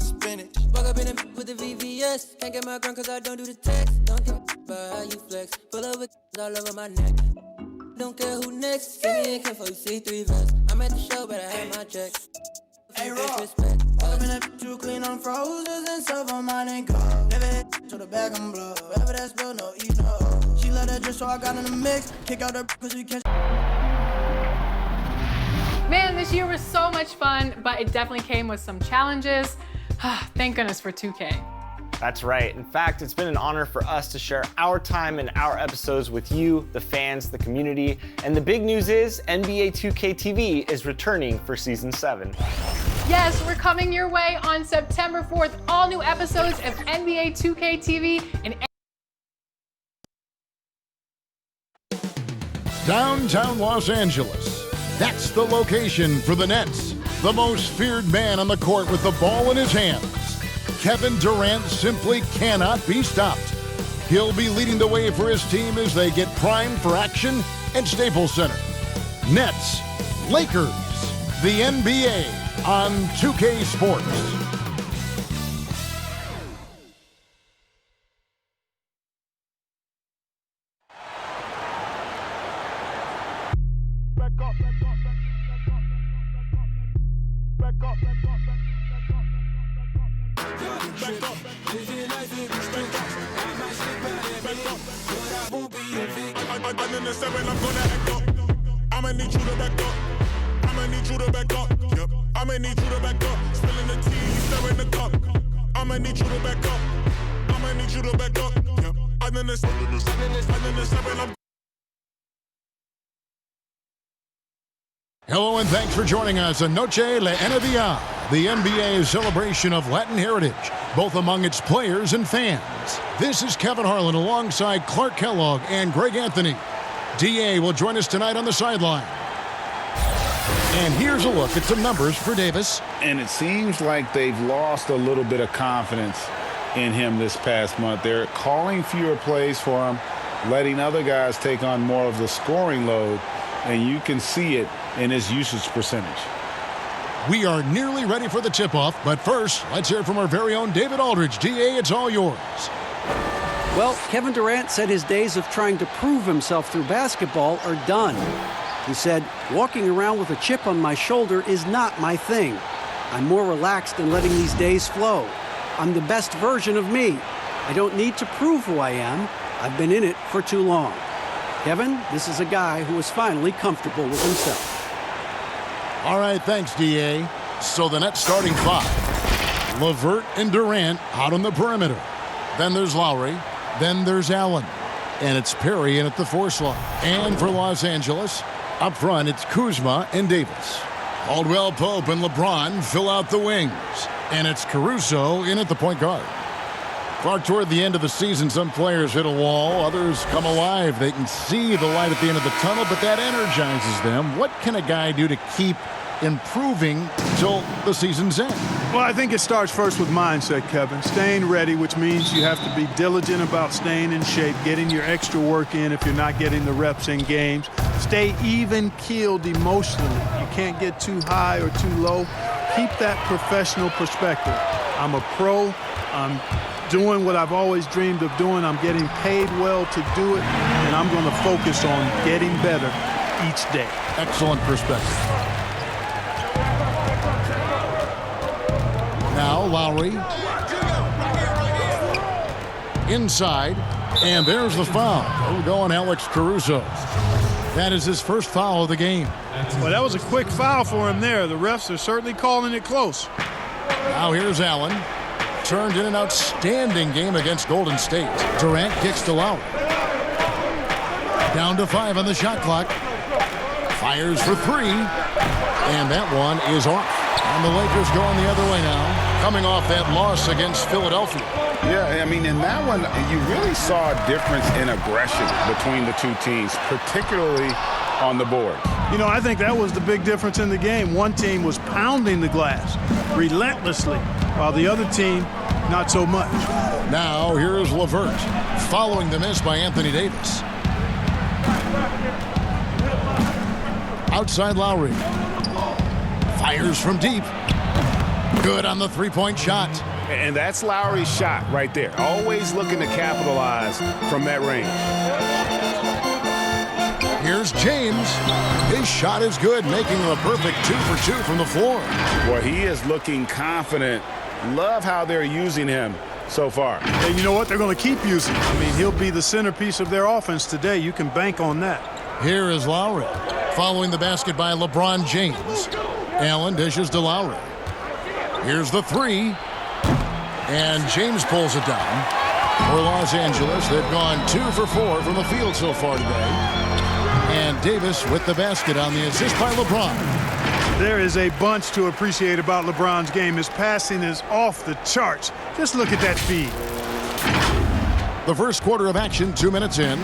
spinach. Walk up in the with the VVS. Can't get my gun cause I don't do the text. Don't give a about how you flex. Pull up with all over my neck. Don't care who next. Send me a can for you C3 vest. I'm at the show, but I have my check. Hey, Rock. Walk up in that too clean on frozen and silver mine ain't gold. Never hit to the bag and blow. Whatever that's bill, no eat no. She let her just so I got in the mix. Kick out her cause we can't. Man, this year was so much fun, but it definitely came with some challenges. Thank goodness for 2K. That's right. In fact, it's been an honor for us to share our time and our episodes with you, the fans, the community. And the big news is NBA 2K TV is returning for season 7. Yes, we're coming your way on September 4th. All new episodes of NBA 2K TV and downtown Los Angeles. That's the location for the Nets. The most feared man on the court with the ball in his hands. Kevin Durant simply cannot be stopped. He'll be leading the way for his team as they get primed for action at Staples Center. Nets, Lakers, the NBA on 2K Sports. I'ma need you to back up. I'ma need you to back up. Yep. I'ma need you to back up. Spilling the tea, stirring the cup. I'ma need you to back up. I'ma need you to back up. Yep. I'm in the 7. Hello and thanks for joining us on Noche La NBA, the NBA celebration of Latin heritage, both among its players and fans. This is Kevin Harlan alongside Clark Kellogg and Greg Anthony. DA will join us tonight on the sideline. And here's a look at some numbers for Davis. And it seems like they've lost a little bit of confidence in him this past month. They're calling fewer plays for him, letting other guys take on more of the scoring load, and you can see it in his usage percentage. We are nearly ready for the tip-off, but first, let's hear from our very own David Aldridge. DA, it's all yours. Well, Kevin Durant said his days of trying to prove himself through basketball are done. He said, walking around with a chip on my shoulder is not my thing. I'm more relaxed in letting these days flow. I'm the best version of me. I don't need to prove who I am. I've been in it for too long. Kevin, this is a guy who is finally comfortable with himself. All right, thanks, DA. So the Nets starting 5. LeVert and Durant out on the perimeter. Then there's Lowry. Then there's Allen. And it's Perry in at the 4 slot. And for Los Angeles, up front, it's Kuzma and Davis. Caldwell Pope and LeBron fill out the wings. And it's Caruso in at the point guard. Clark, toward the end of the season, some players hit a wall, others come alive. They can see the light at the end of the tunnel, but that energizes them. What can a guy do to keep improving till the season's end? Well, I think it starts first with mindset, Kevin. Staying ready, which means you have to be diligent about staying in shape, getting your extra work in if you're not getting the reps in games. Stay even-keeled emotionally. You can't get too high or too low. Keep that professional perspective. I'm a pro. I'm doing what I've always dreamed of doing. I'm getting paid well to do it, and I'm going to focus on getting better each day. Excellent perspective. Now Lowry. Inside, and there's the foul. We're going Alex Caruso. That is his first foul of the game. Well, that was a quick foul for him there. The refs are certainly calling it close. Now here's Allen. Turned in an outstanding game against Golden State. Durant kicks to Lowry. Down to 5 on the shot clock. Fires for 3. And that one is off. And the Lakers going the other way now, coming off that loss against Philadelphia. Yeah, I mean, in that one, you really saw a difference in aggression between the two teams, particularly on the board. You know, I think that was the big difference in the game. One team was pounding the glass relentlessly, while the other team, not so much. Now, here's LeVert, following the miss by Anthony Davis. Outside Lowry. Fires from deep. Good on the three-point shot. And that's Lowry's shot right there. Always looking to capitalize from that range. Here's James. His shot is good, making him a perfect 2 for 2 from the floor. Well, he is looking confident. Love how they're using him so far. And you know what? They're going to keep using him. I mean, he'll be the centerpiece of their offense today. You can bank on that. Here is Lowry. Following the basket by LeBron James. Allen dishes to Lowry. Here's the three. And James pulls it down. For Los Angeles, they've gone 2 for 4 from the field so far today. And Davis with the basket on the assist by LeBron. There is a bunch to appreciate about LeBron's game. His passing is off the charts. Just look at that feed. The first quarter of action, 2 minutes in.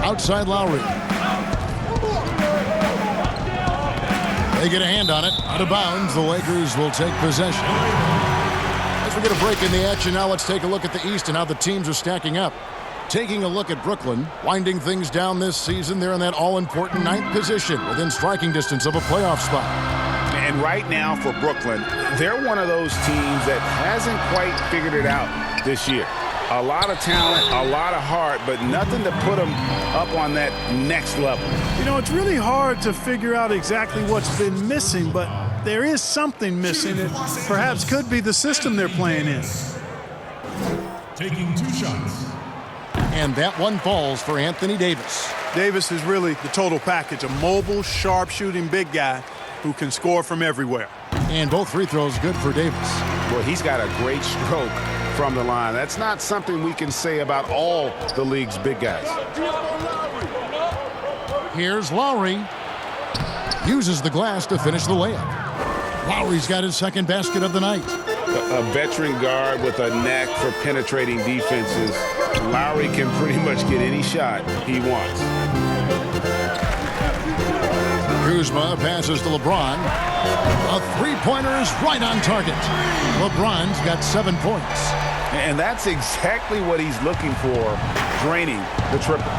Outside Lowry. They get a hand on it. Out of bounds. The Lakers will take possession. As we get a break in the action now, let's take a look at the East and how the teams are stacking up. Taking a look at Brooklyn, winding things down this season. They're in that all-important 9th position within striking distance of a playoff spot. And right now for Brooklyn, they're one of those teams that hasn't quite figured it out this year. A lot of talent, a lot of heart, but nothing to put them up on that next level. You know, it's really hard to figure out exactly what's been missing, but there is something missing. It perhaps could be the system they're playing in. Taking 2 shots. And that one falls for Anthony Davis. Davis is really the total package, a mobile, sharp-shooting big guy who can score from everywhere. And both free throws good for Davis. Well, he's got a great stroke from the line. That's not something we can say about all the league's big guys. Here's Lowry. Uses the glass to finish the layup. Lowry's got his second basket of the night. A veteran guard with a knack for penetrating defenses. Lowry can pretty much get any shot he wants. Kuzma passes to LeBron. A three-pointer is right on target. LeBron's got 7 points. And that's exactly what he's looking for, draining the triple.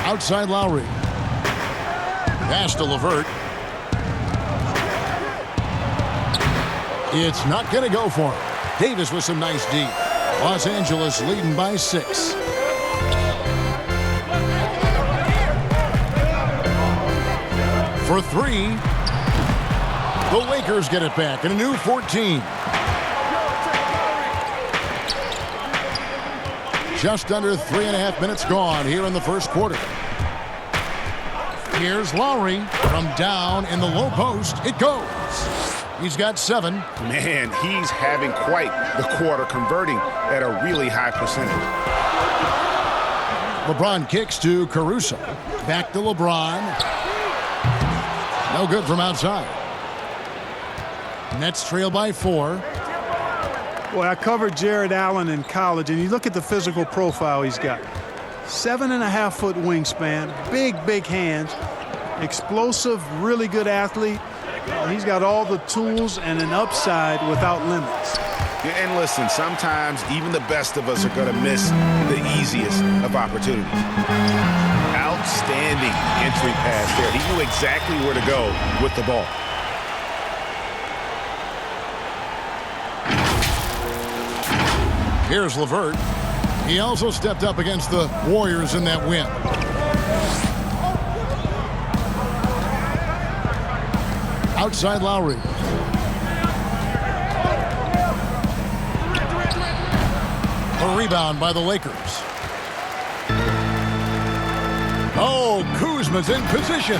Outside Lowry. Pass to LeVert. It's not going to go for him. Davis with some nice D. Los Angeles leading by 6. For 3. The Lakers get it back in a new 14. Just under 3.5 minutes gone here in the first quarter. Here's Lowry from down in the low post. It goes. He's got 7. Man, he's having quite the quarter, converting at a really high percentage. LeBron kicks to Caruso. Back to LeBron. No good from outside. Nets trail by 4. Boy, I covered Jared Allen in college, and you look at the physical profile he's got. 7.5-foot wingspan, big hands, explosive, really good athlete. He's got all the tools and an upside without limits. Yeah, and listen, sometimes even the best of us are going to miss the easiest of opportunities. Outstanding entry pass there. He knew exactly where to go with the ball. Here's LeVert. He also stepped up against the Warriors in that win. Outside Lowry. A rebound by the Lakers. Oh, Kuzma's in position.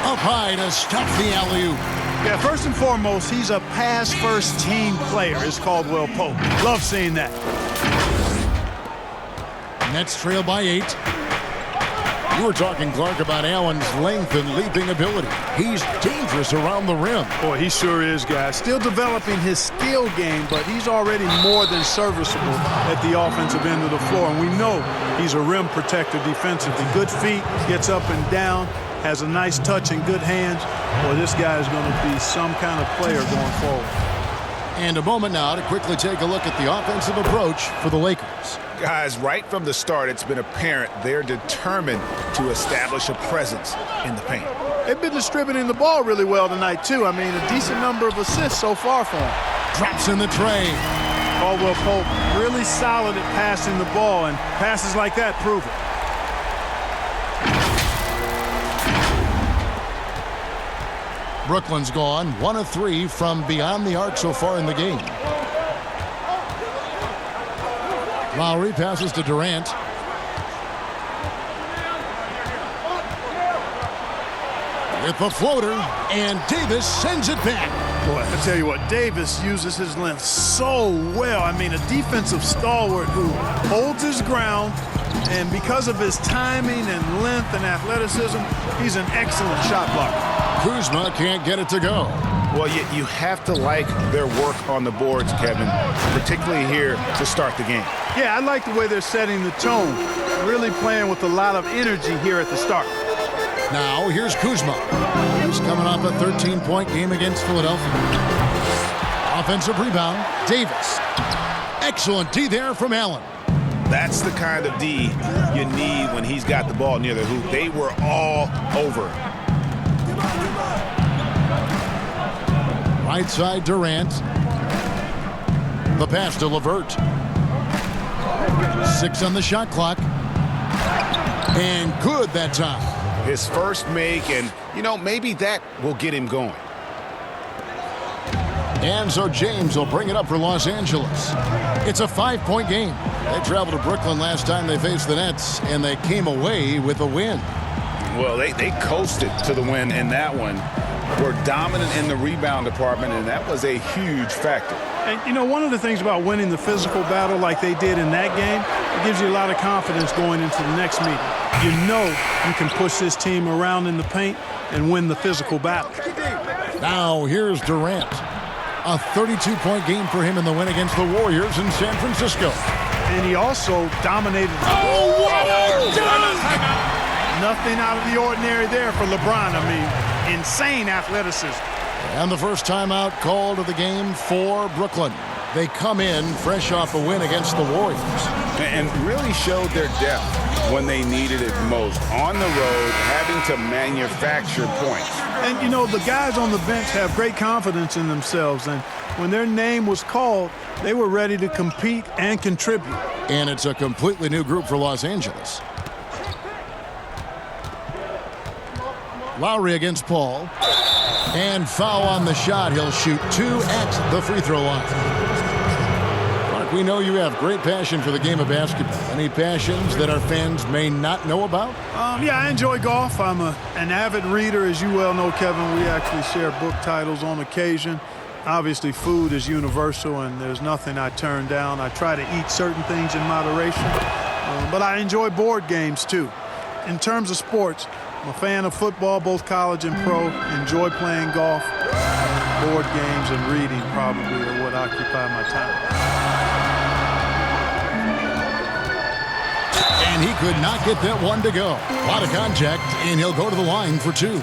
Up high to stop the alley-oop. Yeah, first and foremost, he's a pass-first team player, as Caldwell Pope. Love seeing that. Nets trail by 8. You were talking, Clark, about Allen's length and leaping ability. He's dangerous around the rim. Boy, he sure is, guys. Still developing his skill game, but he's already more than serviceable at the offensive end of the floor. And we know he's a rim protector defensively. Good feet, gets up and down, has a nice touch and good hands. Boy, this guy is going to be some kind of player going forward. And a moment now to quickly take a look at the offensive approach for the Lakers. Guys, right from the start, it's been apparent they're determined to establish a presence in the paint. They've been distributing the ball really well tonight, too. I mean, a decent number of assists so far for them. Drops in the tray. Caldwell Pope really solid at passing the ball, and passes like that prove it. Brooklyn's gone 1 of 3 from beyond the arc so far in the game. Lowry passes to Durant. With the floater, and Davis sends it back. Boy, I tell you what, Davis uses his length so well. I mean, a defensive stalwart who holds his ground, and because of his timing and length and athleticism, he's an excellent shot blocker. Kuzma can't get it to go. Well, you have to like their work on the boards, Kevin, particularly here to start the game. Yeah, I like the way they're setting the tone. Really playing with a lot of energy here at the start. Now, here's Kuzma. He's coming off a 13-point game against Philadelphia. Offensive rebound, Davis. Excellent D there from Allen. That's the kind of D you need when he's got the ball near the hoop. They were all over. Right side, Durant. The pass to LeVert. 6 on the shot clock. And good that time. His first make, and, you know, maybe that will get him going. And so James will bring it up for Los Angeles. It's a 5-point game. They traveled to Brooklyn last time they faced the Nets, and they came away with a win. Well, they coasted to the win in that one. Were dominant in the rebound department, and that was a huge factor. And, you know, one of the things about winning the physical battle like they did in that game, it gives you a lot of confidence going into the next meeting. You know you can push this team around in the paint and win the physical battle. Now here's Durant. A 32-point game for him in the win against the Warriors in San Francisco. And he also dominated. Oh, what a dunk! Nothing out of the ordinary there for LeBron. I mean, insane athleticism. And the first timeout called of the game for Brooklyn. They come in fresh off a win against the Warriors. And really showed their depth when they needed it most. On the road, having to manufacture points. And, you know, the guys on the bench have great confidence in themselves. And when their name was called, they were ready to compete and contribute. And it's a completely new group for Los Angeles. Lowry against Paul. And foul on the shot. He'll shoot 2 at the free throw line. Mark, we know you have great passion for the game of basketball. Any passions that our fans may not know about? Yeah, I enjoy golf. I'm an avid reader, as you well know, Kevin. We actually share book titles on occasion. Obviously, food is universal, and there's nothing I turn down. I try to eat certain things in moderation. But I enjoy board games, too. In terms of sports, I'm a fan of football, both college and pro. Enjoy playing golf. Board games and reading probably are what occupy my time. And he could not get that one to go. A lot of contact, and he'll go to the line for 2.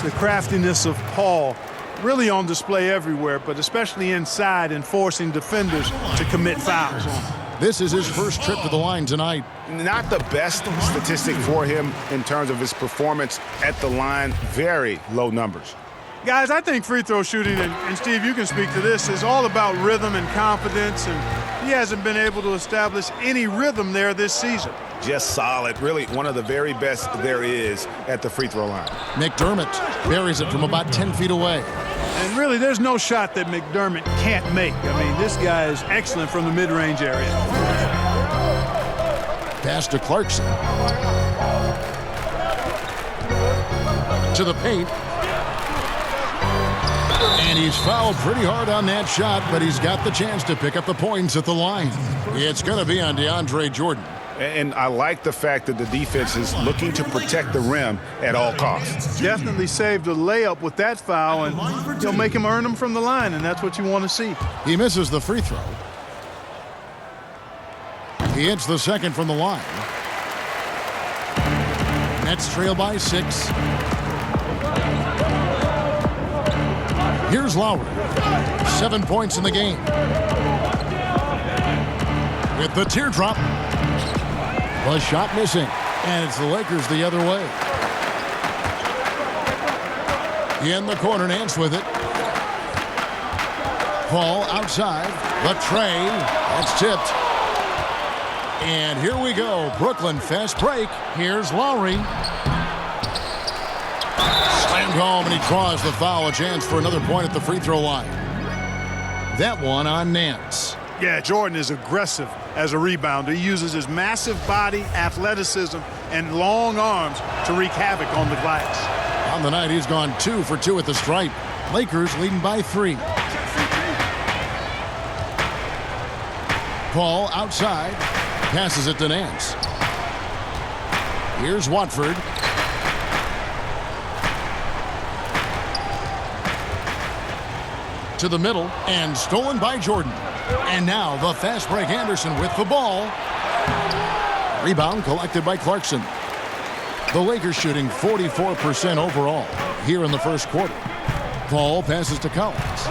The craftiness of Paul really on display everywhere, but especially inside and forcing defenders to commit fouls. This is his first trip to the line tonight. Not the best statistic for him in terms of his performance at the line. Very low numbers. Guys, I think free throw shooting, and Steve, you can speak to this, is all about rhythm and confidence, and he hasn't been able to establish any rhythm there this season. Just solid. Really one of the very best there is at the free throw line. McDermott buries it from about 10 feet away. And really, there's no shot that McDermott can't make. I mean, this guy is excellent from the mid-range area. Pass to Clarkson. To the paint. And he's fouled pretty hard on that shot, but he's got the chance to pick up the points at the line. It's going to be on DeAndre Jordan. And I like the fact that the defense is looking to protect the rim at all costs. Definitely saved a layup with that foul, and he'll make him earn them from the line, and that's what you want to see. He misses the free throw. He hits the second from the line. Nets trail by 6. Here's Lowry. 7 points in the game. With the teardrop. The shot missing, and it's the Lakers the other way. In the corner, Nance with it. Paul outside. The tray. That's tipped. And here we go. Brooklyn fast break. Here's Lowry. Slammed home, and he draws the foul. A chance for another point at the free throw line. That one on Nance. Yeah, Jordan is aggressive as a rebounder. He uses his massive body, athleticism, and long arms to wreak havoc on the glass. On the night, he's gone 2 for 2 at the stripe. Lakers leading by 3. Paul outside. Passes it to Nance. Here's Watford. To the middle, and stolen by Jordan. And now the fast break. Anderson with the ball. Rebound collected by Clarkson. The Lakers shooting 44% overall here in the first quarter. Paul passes to Collins.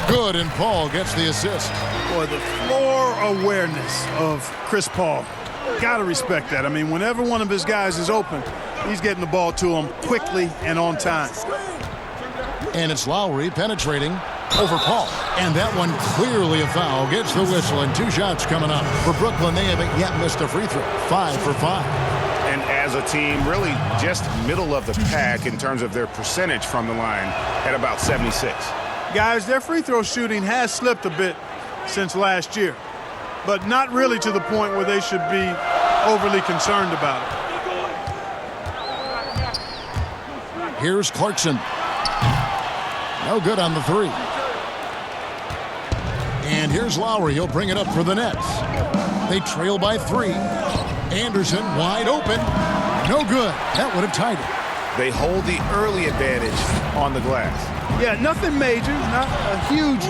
Good, and Paul gets the assist. Boy, the floor awareness of Chris Paul. Gotta respect that. I mean, whenever one of his guys is open, he's getting the ball to him quickly and on time. And it's Lowry penetrating over Paul. And that one clearly a foul. Gets the whistle, and 2 shots coming up. For Brooklyn, they haven't yet missed a free throw. 5 for 5. And as a team, really just middle of the pack in terms of their percentage from the line at about 76. Guys, their free throw shooting has slipped a bit since last year, but not really to the point where they should be overly concerned about it. Here's Clarkson. No good on the 3. And here's Lowry. He'll bring it up for the Nets. They trail by 3. Anderson wide open. No good. That would have tied it. They hold the early advantage on the glass. Yeah, nothing major, not a huge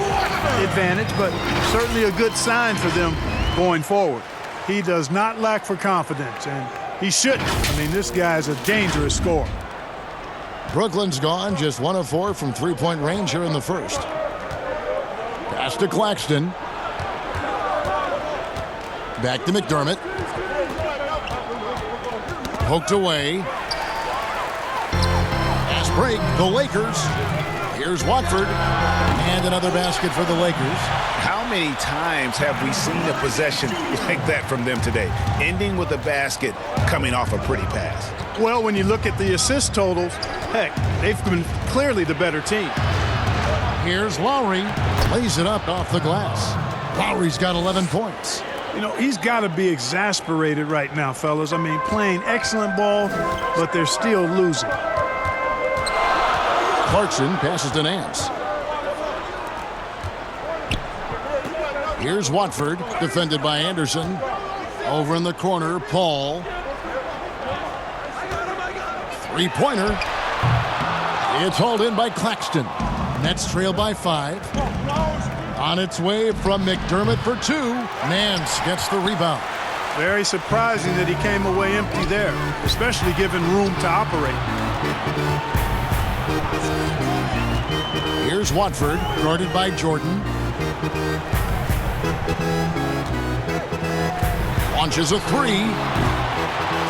advantage, but certainly a good sign for them going forward. He does not lack for confidence, and he shouldn't. I mean, this guy's a dangerous scorer. Brooklyn's gone just 1 of 4 from three-point range here in the first. Pass to Claxton. Back to McDermott. Poked away. Fast break, the Lakers. Here's Watford. And another basket for the Lakers. How many times have we seen a possession like that from them today? Ending with a basket coming off a pretty pass. Well, when you look at the assist totals, heck, they've been clearly the better team. Here's Lowry. Lays it up off the glass. Lowry's got 11 points. You know, he's got to be exasperated right now, fellas. I mean, playing excellent ball, but they're still losing. Clarkson passes to Nance. Here's Watford, defended by Anderson. Over in the corner, Paul. Three-pointer. It's hauled in by Claxton. Nets trail by 5. On its way from McDermott for 2. Nance gets the rebound. Very surprising that he came away empty there, especially given room to operate. Here's Watford, guarded by Jordan. Launches a 3.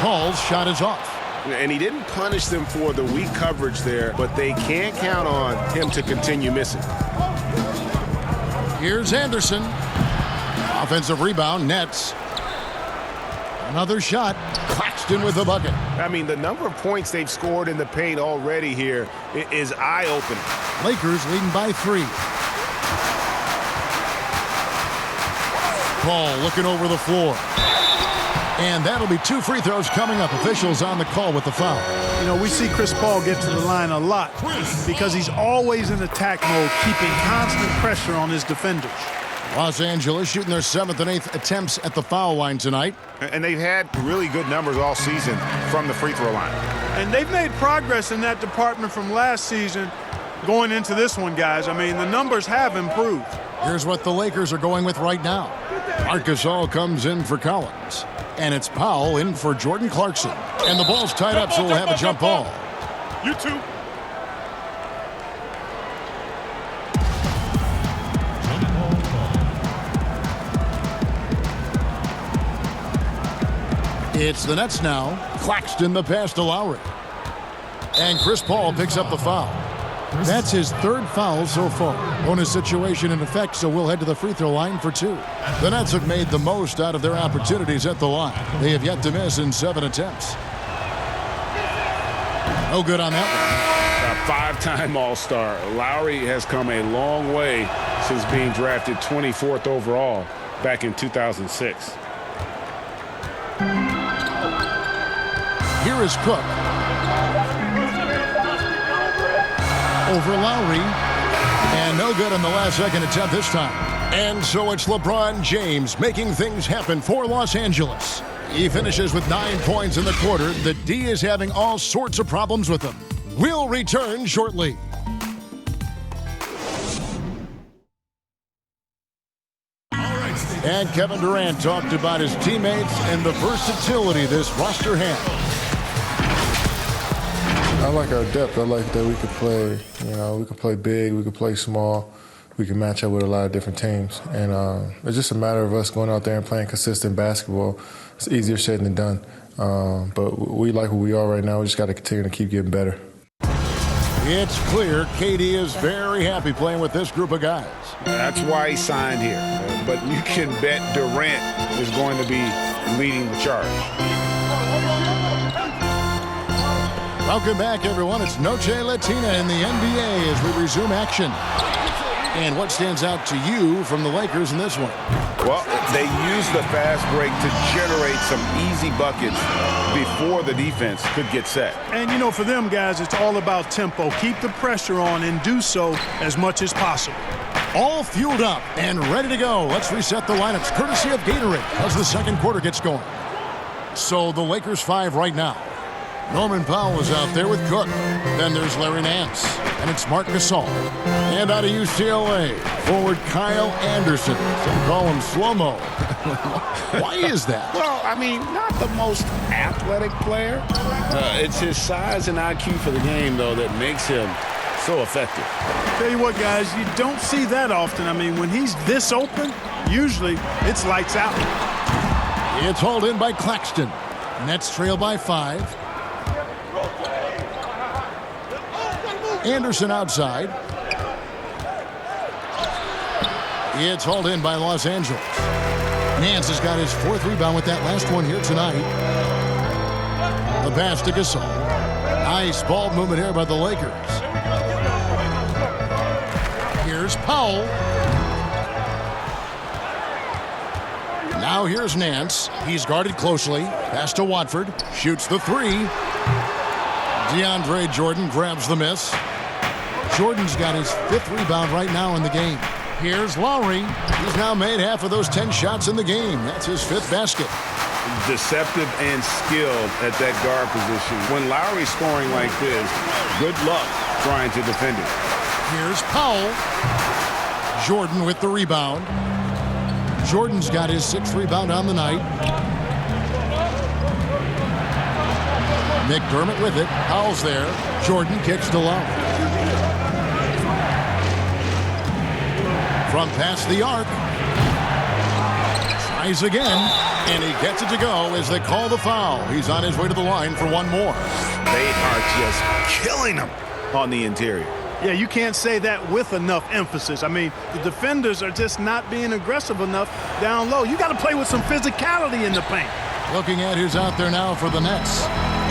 Paul's shot is off. And he didn't punish them for the weak coverage there, but they can't count on him to continue missing. Here's Anderson. Offensive rebound, Nets. Another shot. Claxton with the bucket. I mean, the number of points they've scored in the paint already here is eye-opening. Lakers leading by 3. Paul looking over the floor. And that'll be 2 free throws coming up. Officials on the call with the foul. You know, we see Chris Paul get to the line a lot because he's always in attack mode, keeping constant pressure on his defenders. Los Angeles shooting their 7th and 8th attempts at the foul line tonight. And they've had really good numbers all season from the free throw line. And they've made progress in that department from last season going into this one, guys. I mean, the numbers have improved. Here's what the Lakers are going with right now. Marc Gasol comes in for Collins. And it's Powell in for Jordan Clarkson. And the ball's tied up, so we'll have a jump ball. You too. It's the Nets now. Claxton the pass to Lowry. And Chris Paul picks up the foul. That's his third foul so far. Bonus situation in effect, so we'll head to the free throw line for 2. The Nets have made the most out of their opportunities at the line. They have yet to miss in 7 attempts. No good on that one. A 5-time All-Star. Lowry has come a long way since being drafted 24th overall back in 2006. Here is Cook. Over Lowry. And no good on the last second attempt this time. And so it's LeBron James making things happen for Los Angeles. He finishes with 9 points in the quarter. The D is having all sorts of problems with him. We'll return shortly. And Kevin Durant talked about his teammates and the versatility this roster has. I like our depth. I like that we could play, we could play big, we could play small, we can match up with a lot of different teams. And it's just a matter of us going out there and playing consistent basketball. It's easier said than done. But we like who we are right now. We just got to continue to keep getting better. It's clear KD is very happy playing with this group of guys. That's why he signed here. But you can bet Durant is going to be leading the charge. Welcome back, everyone. It's Noche Latina in the NBA as we resume action. And what stands out to you from the Lakers in this one? Well, they used the fast break to generate some easy buckets before the defense could get set. And, for them guys, it's all about tempo. Keep the pressure on and do so as much as possible. All fueled up and ready to go. Let's reset the lineups courtesy of Gatorade as the second quarter gets going. So the Lakers 5 right now. Norman Powell is out there with Cook. Then there's Larry Nance. And it's Marc Gasol. And out of UCLA, forward Kyle Anderson. Some call him slow-mo. Why is that? Well, not the most athletic player. It's his size and IQ for the game, though, that makes him so effective. Tell you what, guys, you don't see that often. When he's this open, usually it's lights out. It's hauled in by Claxton. Nets trail by 5. Anderson outside. It's hauled in by Los Angeles. Nance has got his 4th rebound with that last one here tonight. The pass to Gasol. Nice ball movement here by the Lakers. Here's Powell. Now here's Nance. He's guarded closely. Pass to Watford. Shoots the 3. DeAndre Jordan grabs the miss. Jordan's got his 5th rebound right now in the game. Here's Lowry. He's now made half of those 10 shots in the game. That's his 5th basket. Deceptive and skilled at that guard position. When Lowry's scoring like this, good luck trying to defend it. Here's Powell. Jordan with the rebound. Jordan's got his 6th rebound on the night. McDermott with it. Powell's there. Jordan kicks to Lowry. From past the arc. Tries again. And he gets it to go as they call the foul. He's on his way to the line for one more. They are just killing him on the interior. Yeah, you can't say that with enough emphasis. The defenders are just not being aggressive enough down low. You got to play with some physicality in the paint. Looking at who's out there now for the Nets.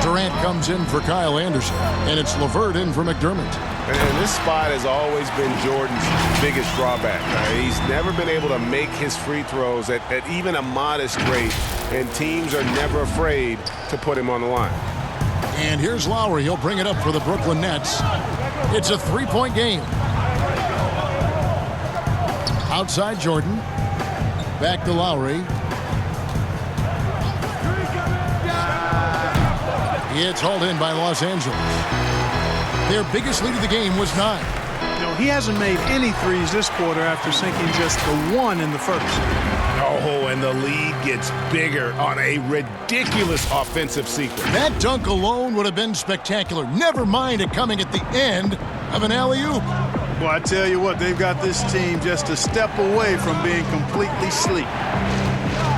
Durant comes in for Kyle Anderson, and it's LeVert in for McDermott. And this spot has always been Jordan's biggest drawback. He's never been able to make his free throws at even a modest rate, and teams are never afraid to put him on the line. And here's Lowry. He'll bring it up for the Brooklyn Nets. It's a 3-point game. Outside Jordan. Back to Lowry. It's hauled in by Los Angeles. Their biggest lead of the game was 9. He hasn't made any threes this quarter after sinking just the 1 in the first. Oh, and the lead gets bigger on a ridiculous offensive sequence. That dunk alone would have been spectacular. Never mind it coming at the end of an alley-oop. Well, I tell you what, they've got this team just a step away from being completely asleep.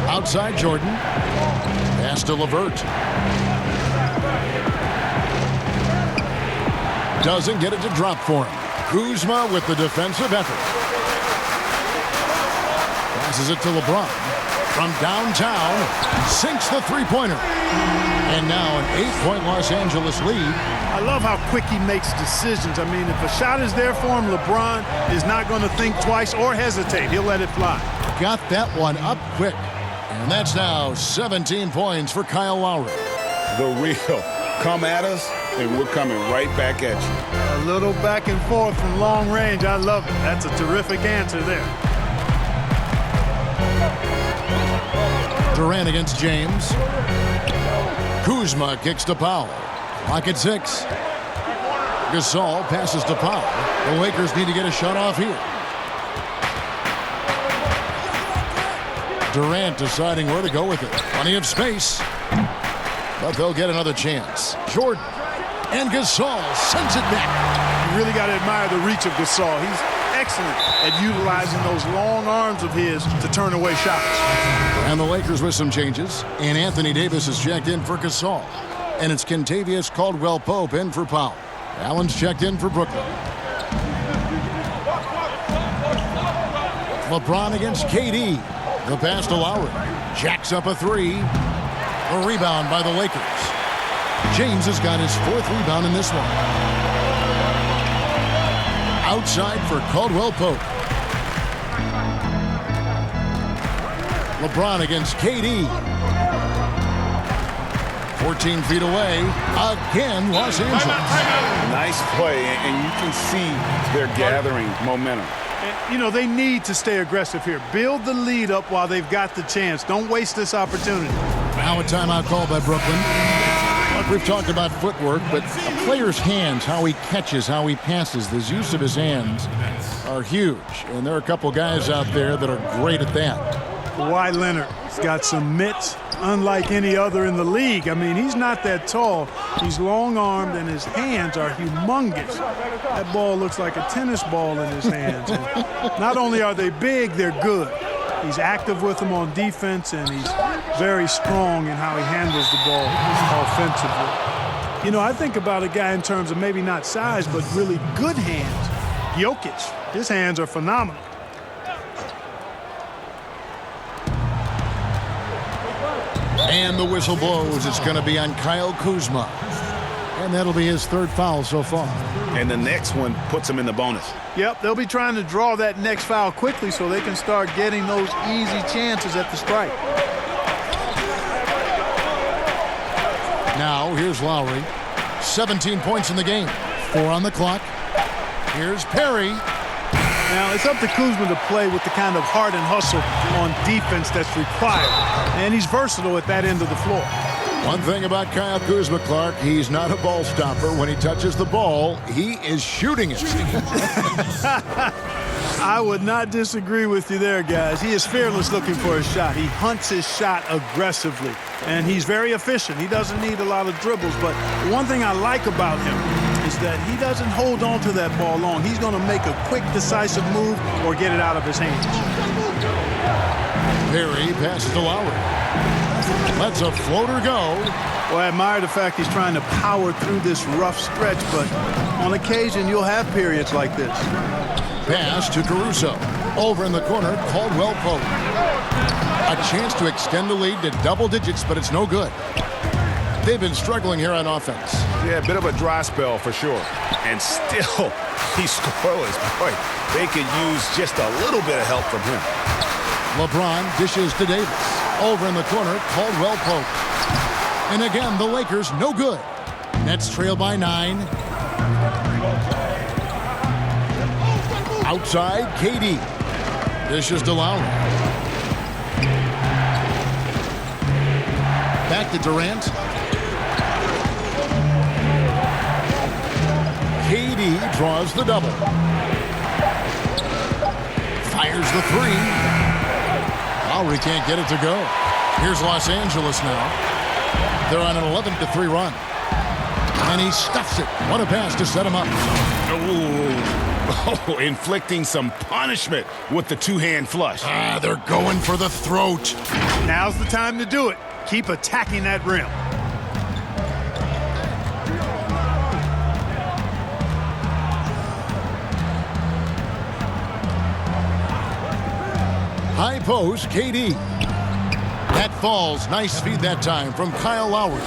Outside Jordan. Pass to LeVert. Doesn't get it to drop for him. Kuzma with the defensive effort. Passes it to LeBron. From downtown, sinks the three-pointer. And now an 8-point Los Angeles lead. I love how quick he makes decisions. I mean, if a shot is there for him, LeBron is not going to think twice or hesitate. He'll let it fly. Got that one up quick. And that's now 17 points for Kyle Lowry. The real. Come at us, and we're coming right back at you. A little back and forth from long range. I love it. That's a terrific answer there. Durant against James. Kuzma kicks to Powell. Clock at 6. Gasol passes to Powell. The Lakers need to get a shot off here. Durant deciding where to go with it. Plenty of space. But they'll get another chance. Jordan and Gasol sends it back. You really got to admire the reach of Gasol. He's excellent at utilizing those long arms of his to turn away shots. And the Lakers with some changes. And Anthony Davis is checked in for Gasol. And it's Kentavious Caldwell-Pope in for Powell. Allen's checked in for Brooklyn. LeBron against KD. The pass to Lowry. Jacks up a three. A rebound by the Lakers. James has got his 4th rebound in this one. Outside for Caldwell-Pope. LeBron against KD. 14 feet away. Again, Los Angeles. Nice play, and you can see they're gathering momentum. You know, they need to stay aggressive here. Build the lead up while they've got the chance. Don't waste this opportunity. Now a timeout called by Brooklyn. Look, we've talked about footwork, but a player's hands, how he catches, how he passes, the use of his hands are huge. And there are a couple guys out there that are great at that. Kawhi Leonard has got some mitts unlike any other in the league. I mean, he's not that tall. He's long-armed, and his hands are humongous. That ball looks like a tennis ball in his hands. And not only are they big, they're good. He's active with them on defense, and he's very strong in how he handles the ball offensively. You know, I think about a guy in terms of maybe not size, but really good hands. Jokic, his hands are phenomenal. And the whistle blows. It's going to be on Kyle Kuzma. And that'll be his 3rd foul so far. And the next one puts him in the bonus. Yep, they'll be trying to draw that next foul quickly so they can start getting those easy chances at the strike. Now, here's Lowry. 17 points in the game. 4 on the clock. Here's Perry. Now, it's up to Kuzma to play with the kind of heart and hustle on defense that's required. And he's versatile at that end of the floor. One thing about Kyle Kuzma, Clark, he's not a ball stopper. When he touches the ball, he is shooting it. I would not disagree with you there, guys. He is fearless looking for a shot. He hunts his shot aggressively, and he's very efficient. He doesn't need a lot of dribbles, but one thing I like about him is that he doesn't hold on to that ball long. He's going to make a quick, decisive move or get it out of his hands. Perry passes to Lowry. Lets a floater go. Well, I admire the fact he's trying to power through this rough stretch, but on occasion you'll have periods like this. Pass to Caruso. Over in the corner, Caldwell-Pope. A chance to extend the lead to double digits, but it's no good. They've been struggling here on offense. Yeah, a bit of a dry spell for sure. And still, he's scoreless. Boy, they could use just a little bit of help from him. LeBron dishes to Davis. Over in the corner, Caldwell-Pope. And again, the Lakers no good. Nets trail by 9. Outside, KD. Dishes to Lowry. Back to Durant. KD draws the double. Fires the 3. Lowry can't get it to go. Here's Los Angeles now. They're on an 11-3 run. And he stuffs it. What a pass to set him up. Oh, inflicting some punishment with the 2-hand flush. They're going for the throat. Now's the time to do it. Keep attacking that rim. High post, KD. That falls. Nice feed that time from Kyle Lowry.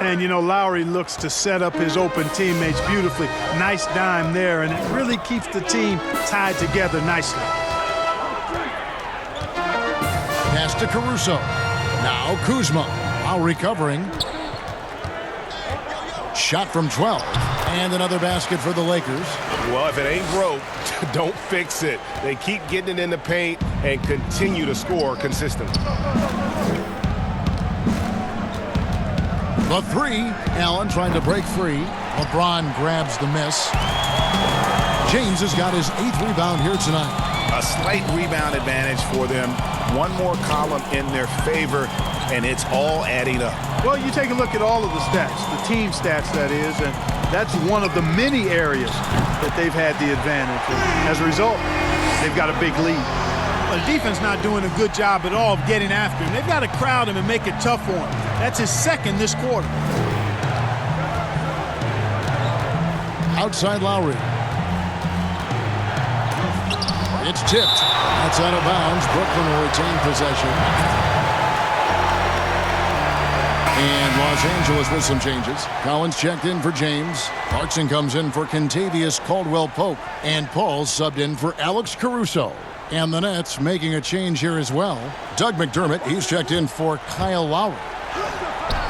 And, you know, Lowry looks to set up his open teammates beautifully. Nice dime there, and it really keeps the team tied together nicely. Pass to Caruso. Now Kuzma. Lowry covering. Shot from 12. And another basket for the Lakers. Well, if it ain't broke, don't fix it. They keep getting it in the paint and continue to score consistently. The three. Allen trying to break free. LeBron grabs the miss. James has got his 8th rebound here tonight. A slight rebound advantage for them. One more column in their favor, and it's all adding up. Well, you take a look at all of the stats, the team stats, that is, and that's one of the many areas that they've had the advantage. And as a result, they've got a big lead. The defense not doing a good job at all of getting after him. They've got to crowd him and make it tough for him. That's his second this quarter. Outside Lowry. It's tipped. That's out of bounds. Brooklyn will retain possession. And Los Angeles with some changes. Collins checked in for James. Clarkson comes in for Kentavious Caldwell-Pope. And Paul subbed in for Alex Caruso. And the Nets making a change here as well. Doug McDermott, he's checked in for Kyle Lowry.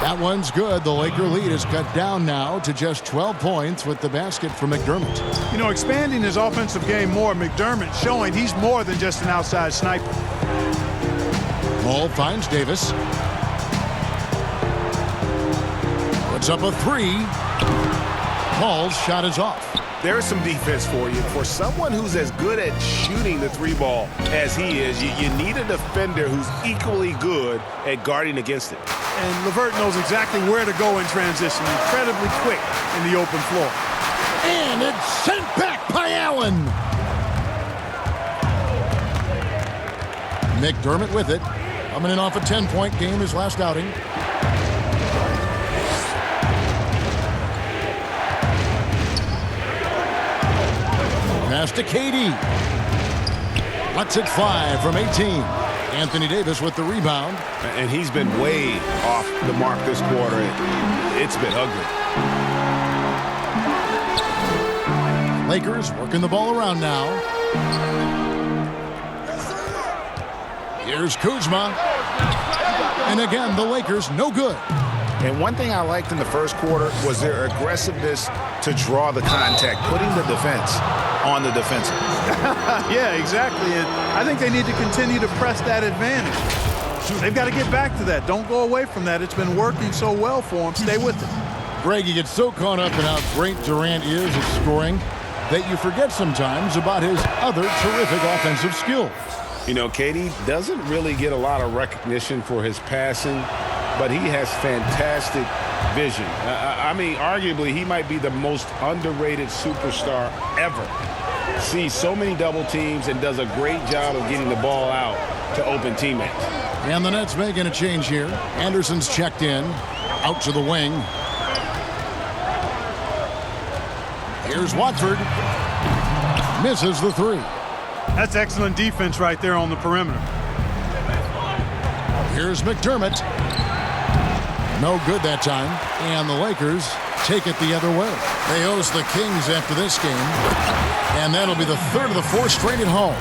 That one's good. The Laker lead is cut down now to just 12 points with the basket from McDermott. You know, expanding his offensive game more, McDermott showing he's more than just an outside sniper. Ball finds Davis. Puts up a three. Paul's shot is off. There's some defense for you. For someone who's as good at shooting the three ball as he is, you need a defender who's equally good at guarding against it. And LeVert knows exactly where to go in transition, incredibly quick in the open floor. And it's sent back by Allen. McDermott with it. Coming in off a 10-point game his last outing. Pass to KD. Lets it fly from 18. Anthony Davis with the rebound. And he's been way off the mark this quarter. It's been ugly. Lakers working the ball around now. Here's Kuzma. And again, the Lakers no good. And one thing I liked in the first quarter was their aggressiveness to draw the contact, putting the defense on the defensive. Yeah, exactly. And I think they need to continue to press that advantage. They've got to get back to that. Don't go away from that. It's been working so well for them. Stay with it. Greg, you get so caught up in how great Durant is at scoring that you forget sometimes about his other terrific offensive skills. You know, KD doesn't really get a lot of recognition for his passing, but he has fantastic vision. I mean, arguably, he might be the most underrated superstar ever. Sees so many double teams and does a great job of getting the ball out to open teammates. And the Nets making a change here. Anderson's checked in. Out to the wing. Here's Watford. Misses the three. That's excellent defense right there on the perimeter. Here's McDermott. No good that time. And the Lakers take it the other way. They host the Kings after this game. And that'll be the third of the fourth straight at home.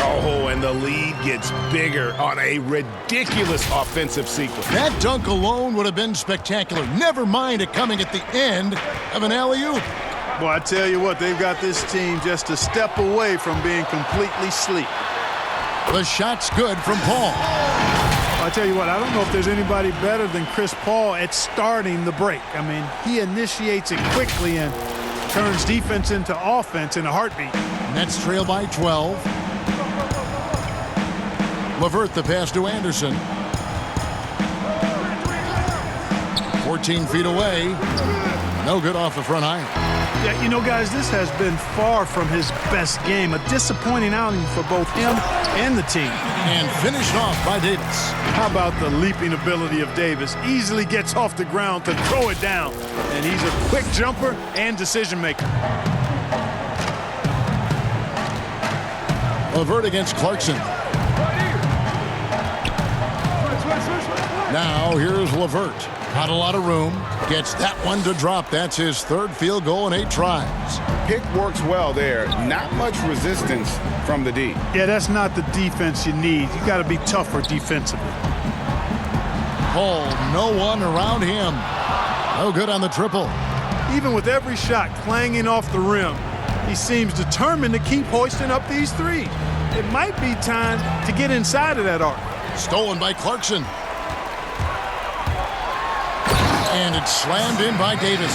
Oh, and the lead gets bigger on a ridiculous offensive sequence. That dunk alone would have been spectacular. Never mind it coming at the end of an alley-oop. Boy, I tell you what, they've got this team just a step away from being completely asleep. The shot's good from Paul. I tell you what, I don't know if there's anybody better than Chris Paul at starting the break. I mean, he initiates it quickly and turns defense into offense in a heartbeat. Nets trail by 12. LeVert the pass to Anderson. 14 feet away. No good off the front iron. Yeah, you know, guys, this has been far from his best game. A disappointing outing for both him and the team. And finished off by Davis. How about the leaping ability of Davis? Easily gets off the ground to throw it down. And he's a quick jumper and decision maker. LeVert against Clarkson. Now here's LeVert. Not a lot of room. Gets that one to drop. That's his third field goal in 8 tries. Pick works well there. Not much resistance from the D. Yeah, that's not the defense you need. You got to be tougher defensively. Oh, no one around him. No good on the triple. Even with every shot clanging off the rim, he seems determined to keep hoisting up these threes. It might be time to get inside of that arc. Stolen by Clarkson. And it's slammed in by Davis.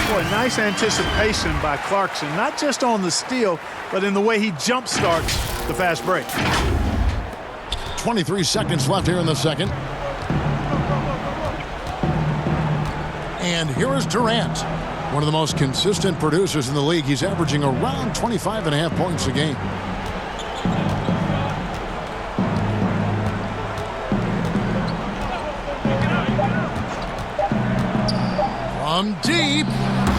Boy, nice anticipation by Clarkson, not just on the steal, but in the way he jump starts the fast break. 23 seconds left here in the second. And here is Durant, one of the most consistent producers in the league. He's averaging around 25.5 points a game. From deep,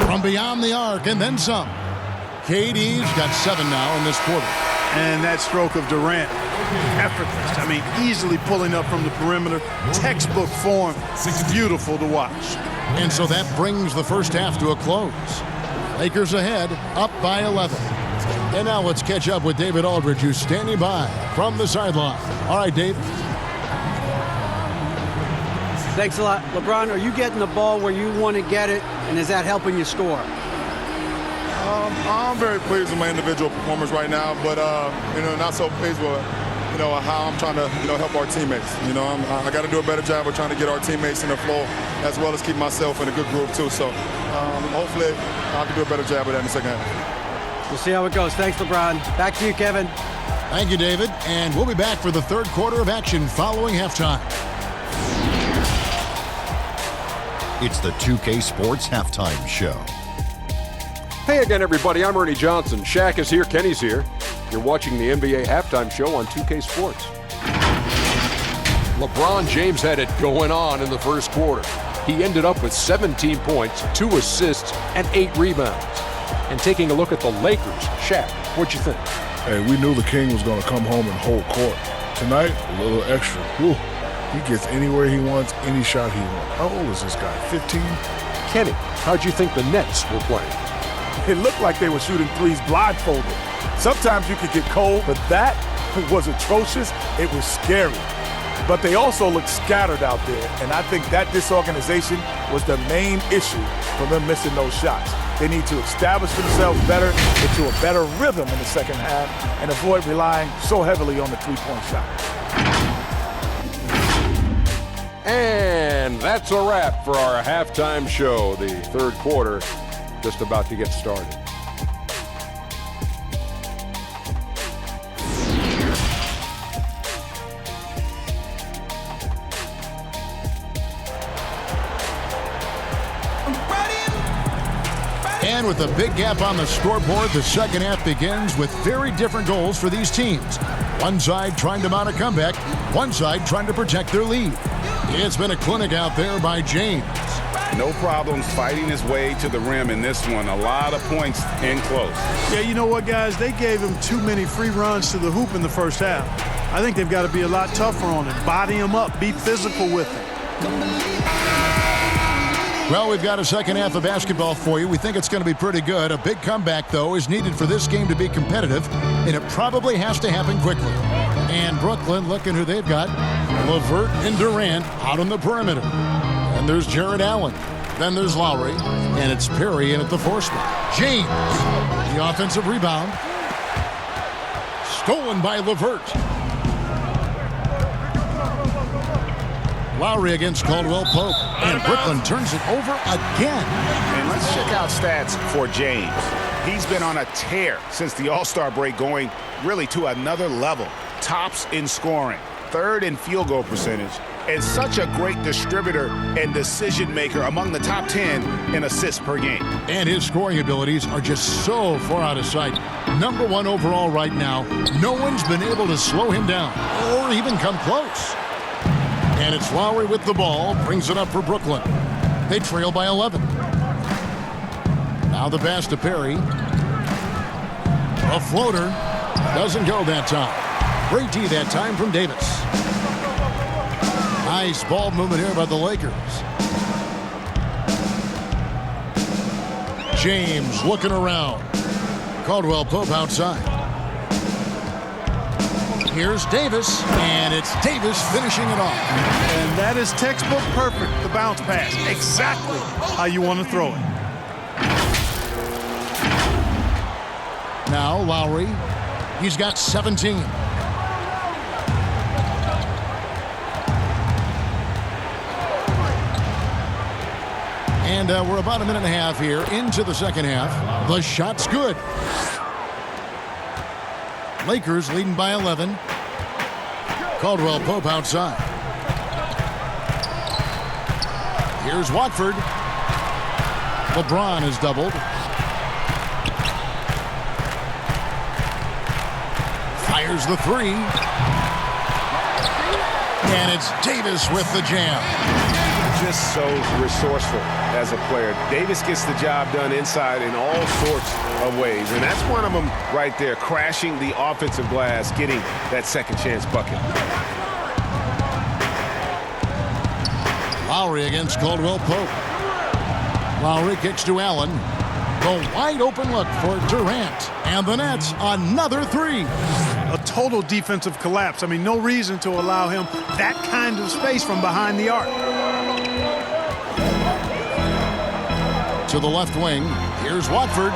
from beyond the arc, and then some. KD's got 7 now in this quarter. And that stroke of Durant, effortless. I mean, easily pulling up from the perimeter. Textbook form. Beautiful to watch. And so that brings the first half to a close. Lakers ahead, up by 11. And now let's catch up with David Aldridge, who's standing by from the sideline. All right, Dave. Thanks a lot. LeBron, are you getting the ball where you want to get it, and is that helping you score? I'm very pleased with my individual performance right now, but not so pleased with how I'm trying to help our teammates. I got to do a better job of trying to get our teammates in the flow, as well as keep myself in a good group too. So hopefully I can do a better job of that in the second half. We'll see how it goes. Thanks, LeBron. Back to you, Kevin. Thank you, David. And we'll be back for the third quarter of action following halftime. It's the 2K Sports Halftime Show. Hey again, everybody. I'm Ernie Johnson. Shaq is here. Kenny's here. You're watching the NBA Halftime Show on 2K Sports. LeBron James had it going on in the first quarter. He ended up with 17 points, 2 assists, and 8 rebounds. And taking a look at the Lakers, Shaq, what'd you think? Hey, we knew the King was going to come home and hold court. Tonight, a little extra. Whew. He gets anywhere he wants, any shot he wants. How old is this guy, 15? Kenny, how'd you think the Nets were playing? It looked like they were shooting threes blindfolded. Sometimes you could get cold, but that was atrocious. It was scary. But they also looked scattered out there, and I think that disorganization was the main issue for them missing those shots. They need to establish themselves better, into a better rhythm in the second half, and avoid relying so heavily on the three-point shot. And that's a wrap for our halftime show. The third quarter just about to get started. And with a big gap on the scoreboard, the second half begins with very different goals for these teams. One side trying to mount a comeback, one side trying to protect their lead. It's been a clinic out there by James. No problems fighting his way to the rim in this one. A lot of points in close. Yeah, you know what, guys? They gave him too many free runs to the hoop in the first half. I think they've got to be a lot tougher on him. Body him up. Be physical with him. Well, we've got a second half of basketball for you. We think it's going to be pretty good. A big comeback, though, is needed for this game to be competitive, and it probably has to happen quickly. And Brooklyn, looking who they've got, LeVert and Durant out on the perimeter. And there's Jared Allen. Then there's Lowry, and it's Perry in at the 4 spot. James, the offensive rebound. Stolen by LeVert. Lowry against Caldwell Pope, and Brooklyn turns it over again. And let's check out stats for James. He's been on a tear since the All-Star break, going really to another level. Tops in scoring, 3rd in field goal percentage, and such a great distributor and decision maker, among the top 10 in assists per game. And his scoring abilities are just so far out of sight. #1 overall right now. No one's been able to slow him down or even come close. And it's Lowry with the ball, brings it up for Brooklyn. They trail by 11. Now the pass to Perry. A floater. Doesn't go that time. Great D that time from Davis. Nice ball movement here by the Lakers. James looking around. Caldwell Pope outside. Here's Davis, and it's Davis finishing it off. And that is textbook perfect, the bounce pass. Exactly how you want to throw it. Now Lowry, he's got 17. And we're about a minute and a half here into the second half. The shot's good. Lakers leading by 11. Caldwell Pope outside. Here's Watford. LeBron is doubled. Fires the three. And it's Davis with the jam. Just so resourceful as a player. Davis gets the job done inside in all sorts of ways, and that's one of them right there, crashing the offensive glass, getting that second chance bucket. Lowry against Caldwell Pope. Lowry kicks to Allen. The wide open look for Durant. And the Nets, another three. A total defensive collapse. I mean, no reason to allow him that kind of space from behind the arc. To the left wing, here's Watford.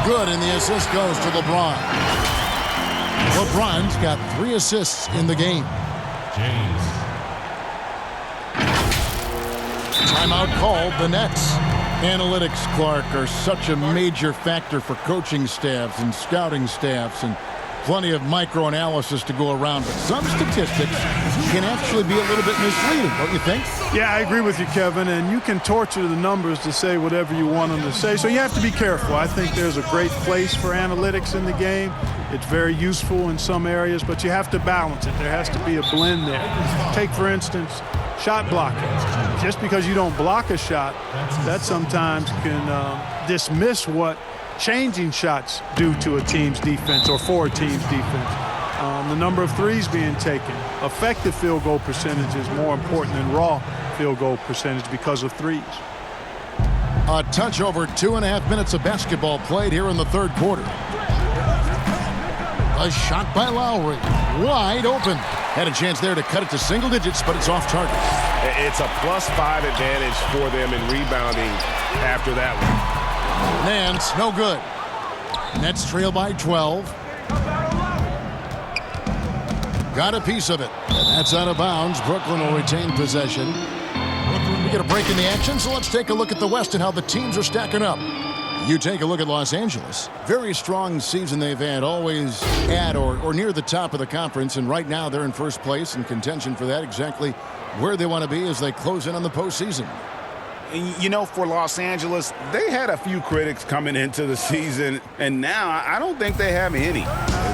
Good, and the assist goes to LeBron. LeBron's got 3 assists in the game. James. Timeout called, the Nets. Analytics, Clark, are such a major factor for coaching staffs and scouting staffs, and plenty of micro-analysis to go around, but some statistics can actually be a little bit misleading, don't you think? Yeah, I agree with you, Kevin, and you can torture the numbers to say whatever you want them to say, so you have to be careful. I think there's a great place for analytics in the game. It's very useful in some areas, but you have to balance it. There has to be a blend there. Take, for instance, shot blocking. Just because you don't block a shot, that sometimes can dismiss what changing shots do to a team's defense or for a team's defense. The number of threes being taken. Effective field goal percentage is more important than raw field goal percentage because of threes. A touch over 2.5 minutes of basketball played here in the third quarter. A shot by Lowry. Wide open. Had a chance there to cut it to single digits, but it's off target. It's a +5 advantage for them in rebounding after that one. Nance, no good. Nets trail by 12. Got a piece of it. That's out of bounds. Brooklyn will retain possession. We get a break in the action, so let's take a look at the West and how the teams are stacking up. You take a look at Los Angeles. Very strong season they've had, always at or near the top of the conference, and right now they're in first place in contention for that, exactly where they want to be as they close in on the postseason. You know, for Los Angeles, they had a few critics coming into the season, and now I don't think they have any.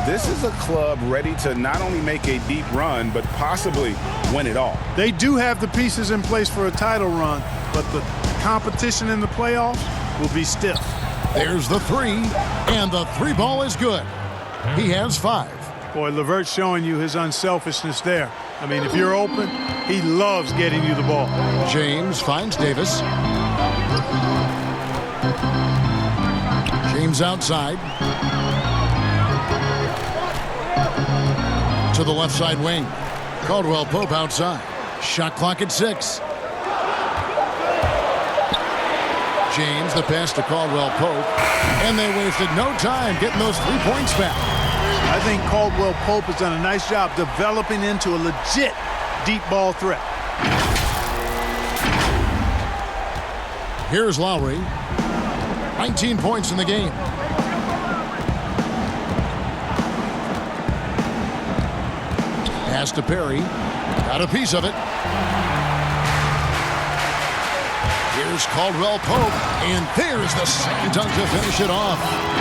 This is a club ready to not only make a deep run, but possibly win it all. They do have the pieces in place for a title run, but the competition in the playoffs will be stiff. There's the three, and the three ball is good. He has 5. Boy, LeVert's showing you his unselfishness there. I mean, if you're open, he loves getting you the ball. James finds Davis. James outside. To the left side wing. Caldwell Pope outside. Shot clock at 6. James, the pass to Caldwell Pope. And they wasted no time getting those 3 points back. I think Caldwell Pope has done a nice job developing into a legit deep ball threat. Here's Lowry. 19 points in the game. Pass to Perry. Got a piece of it. Here's Caldwell Pope, and there's the slam dunk to finish it off.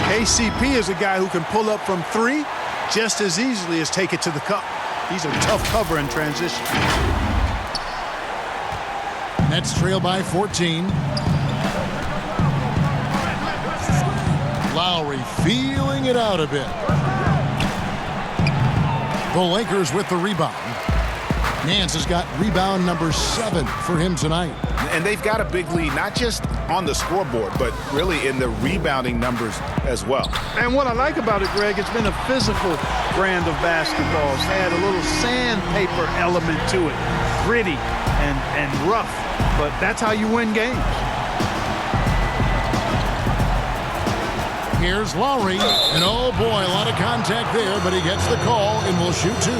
KCP is a guy who can pull up from 3 just as easily as take it to the cup. He's a tough cover in transition. Nets trail by 14. Lowry feeling it out a bit. The Lakers with the rebound. Nance has got rebound number 7 for him tonight. And they've got a big lead, not just on the scoreboard, but really in the rebounding numbers as well. And what I like about it, Greg, it's been a physical brand of basketball. It's had a little sandpaper element to it. Gritty and rough, but that's how you win games. Here's Lowry, and oh boy, a lot of contact there, but he gets the call and will shoot 2.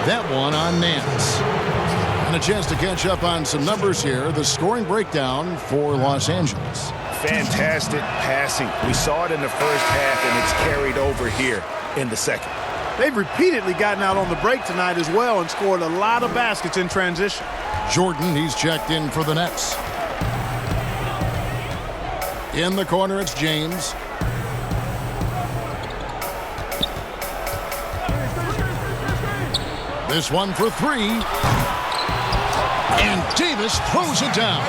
That one on Nance. And a chance to catch up on some numbers here. The scoring breakdown for Los Angeles. Fantastic passing. We saw it in the first half, and it's carried over here in the second. They've repeatedly gotten out on the break tonight as well and scored a lot of baskets in transition. Jordan, he's checked in for the Nets. In the corner, it's James. This one for 3. And Davis throws it down.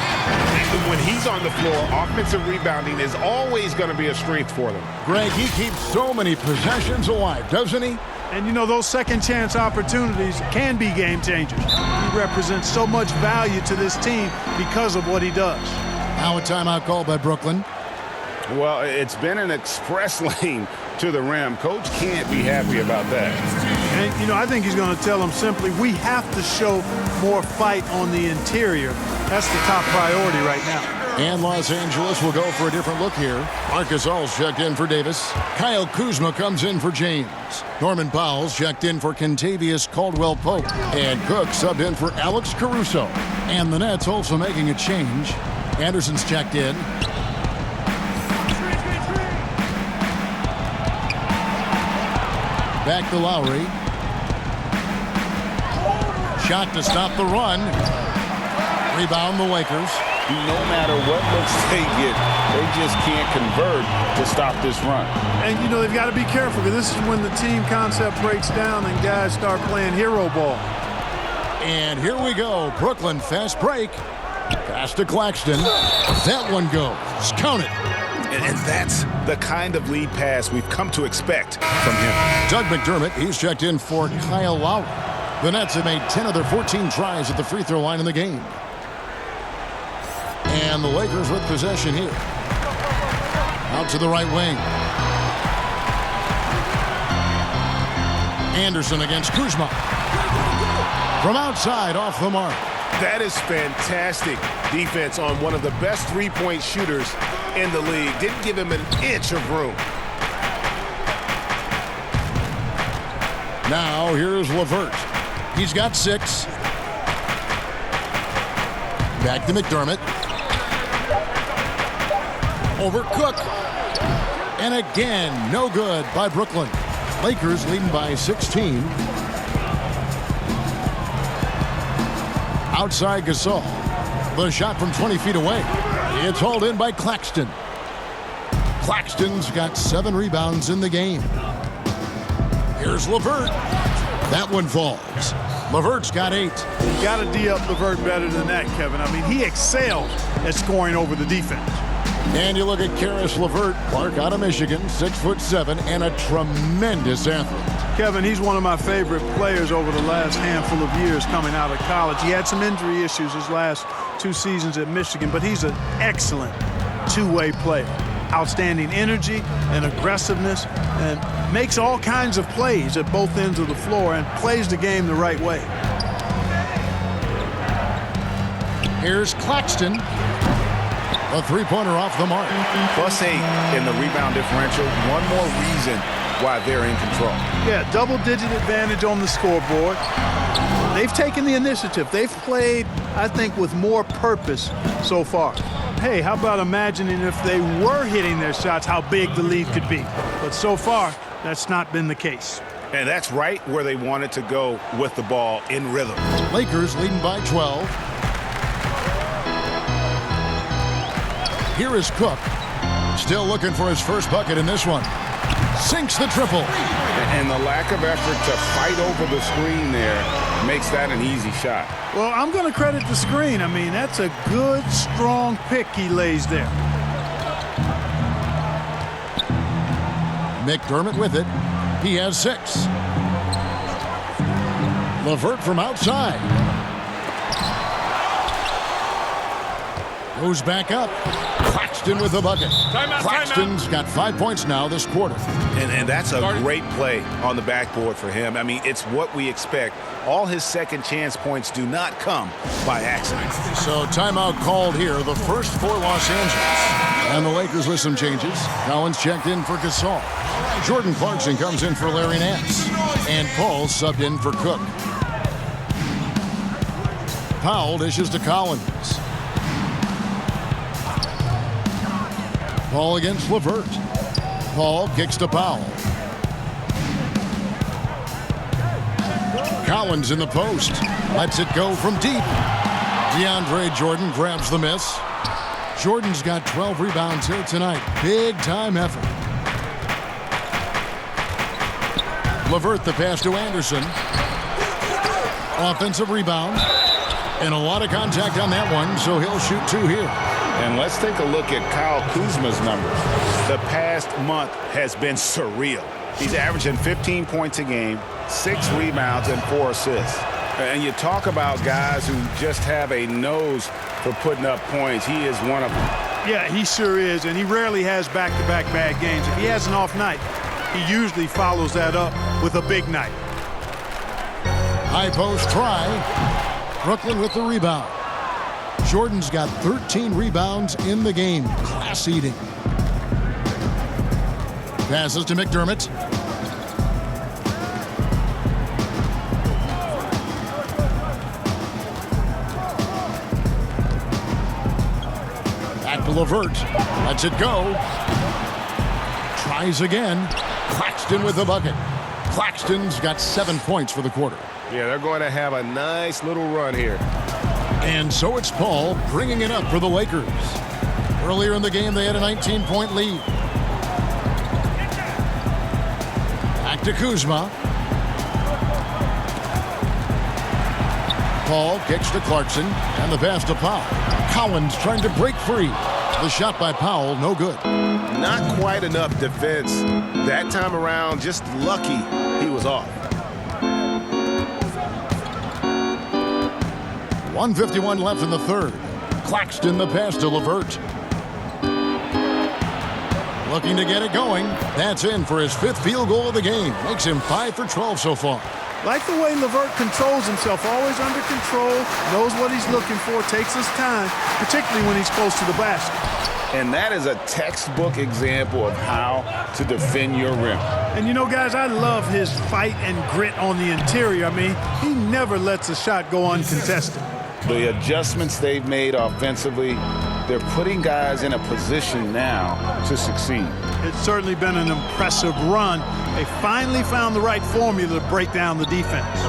When he's on the floor, offensive rebounding is always going to be a strength for them. Greg, he keeps so many possessions alive, doesn't he? And you know, those second chance opportunities can be game changers. He represents so much value to this team because of what he does. Now a timeout called by Brooklyn. Well, it's been an express lane to the rim. Coach can't be happy about that. And, you know, I think he's going to tell them simply, we have to show more fight on the interior. That's the top priority right now. And Los Angeles will go for a different look here. Marcus All's checked in for Davis. Kyle Kuzma comes in for James. Norman Powell's checked in for Kentavious Caldwell-Pope. And Cook subbed in for Alex Caruso. And the Nets also making a change. Anderson's checked in. Back to Lowry. Shot to stop the run. Rebound the Lakers. No matter what looks they get, they just can't convert to stop this run. And, you know, they've got to be careful because this is when the team concept breaks down and guys start playing hero ball. And here we go. Brooklyn fast break. Pass to Claxton. That one goes. Count it. And that's the kind of lead pass we've come to expect from him. Doug McDermott, he's checked in for Kyle Lowry. The Nets have made 10 of their 14 tries at the free throw line in the game. And the Lakers with possession here. Out to the right wing. Anderson against Kuzma. From outside, off the mark. That is fantastic defense on one of the best three-point shooters in the league. Didn't give him an inch of room. Now here's LeVert. He's got 6. Back to McDermott. Over Cook. And again, no good by Brooklyn. Lakers leading by 16. Outside Gasol. The shot from 20 feet away. It's hauled in by Claxton. Claxton's got 7 rebounds in the game. Here's LeVert. That one falls. LeVert's got 8. You got to D up LeVert better than that, Kevin. I mean, he excels at scoring over the defense. And you look at Karis LeVert, Clark out of Michigan, 6'7", and a tremendous athlete. Kevin, he's one of my favorite players over the last handful of years coming out of college. He had some injury issues his last 2 seasons at Michigan, but he's an excellent two-way player. Outstanding energy and aggressiveness, and makes all kinds of plays at both ends of the floor and plays the game the right way. Here's Claxton. A three-pointer off the mark. +8 in the rebound differential. One more reason why they're in control. Yeah, double-digit advantage on the scoreboard. They've taken the initiative. They've played, I think, with more purpose so far. Hey, how about imagining if they were hitting their shots, how big the lead could be? But so far, that's not been the case. And that's right where they wanted to go with the ball in rhythm. Lakers leading by 12. Here is Cook. Still looking for his first bucket in this one. Sinks the triple. And the lack of effort to fight over the screen there makes that an easy shot. Well, I'm going to credit the screen. I mean, that's a good, strong pick he lays there. McDermott with it. He has 6. LeVert from outside. Goes back up. Claxton with the bucket. Claxton's got 5 points now this quarter. And that's a great play on the backboard for him. I mean, it's what we expect. All his second chance points do not come by accident. So timeout called here, the first for Los Angeles. And the Lakers with some changes. Collins checked in for Gasol. Jordan Clarkson comes in for Larry Nance. And Paul subbed in for Cook. Powell dishes to Collins. Paul against LeVert. Paul kicks to Powell. Collins in the post. Lets it go from deep. DeAndre Jordan grabs the miss. Jordan's got 12 rebounds here tonight. Big time effort. LeVert the pass to Anderson. Offensive rebound. And a lot of contact on that one, so he'll shoot 2 here. And let's take a look at Kyle Kuzma's numbers. The past month has been surreal. He's averaging 15 points a game, 6 rebounds, and 4 assists. And you talk about guys who just have a nose for putting up points. He is one of them. Yeah, he sure is, and he rarely has back-to-back bad games. If he has an off night, he usually follows that up with a big night. High post try. Brooklyn with the rebound. Jordan's got 13 rebounds in the game. Class eating. Passes to McDermott. Back to LeVert. Lets it go. Tries again. Claxton with the bucket. Claxton's got 7 points for the quarter. Yeah, they're going to have a nice little run here. And so it's Paul bringing it up for the Lakers. Earlier in the game, they had a 19-point lead. Back to Kuzma. Paul kicks to Clarkson, and the pass to Powell. Collins trying to break free. The shot by Powell, no good. Not quite enough defense that time around. Just lucky he was off. 1:51 left in the third. Claxton the pass to LeVert. Looking to get it going. That's in for his 5th field goal of the game. Makes him 5 for 12 so far. Like the way LeVert controls himself, always under control, knows what he's looking for, takes his time, particularly when he's close to the basket. And that is a textbook example of how to defend your rim. And you know, guys, I love his fight and grit on the interior. I mean, he never lets a shot go uncontested. The adjustments they've made offensively, they're putting guys in a position now to succeed. It's certainly been an impressive run. They finally found the right formula to break down the defense.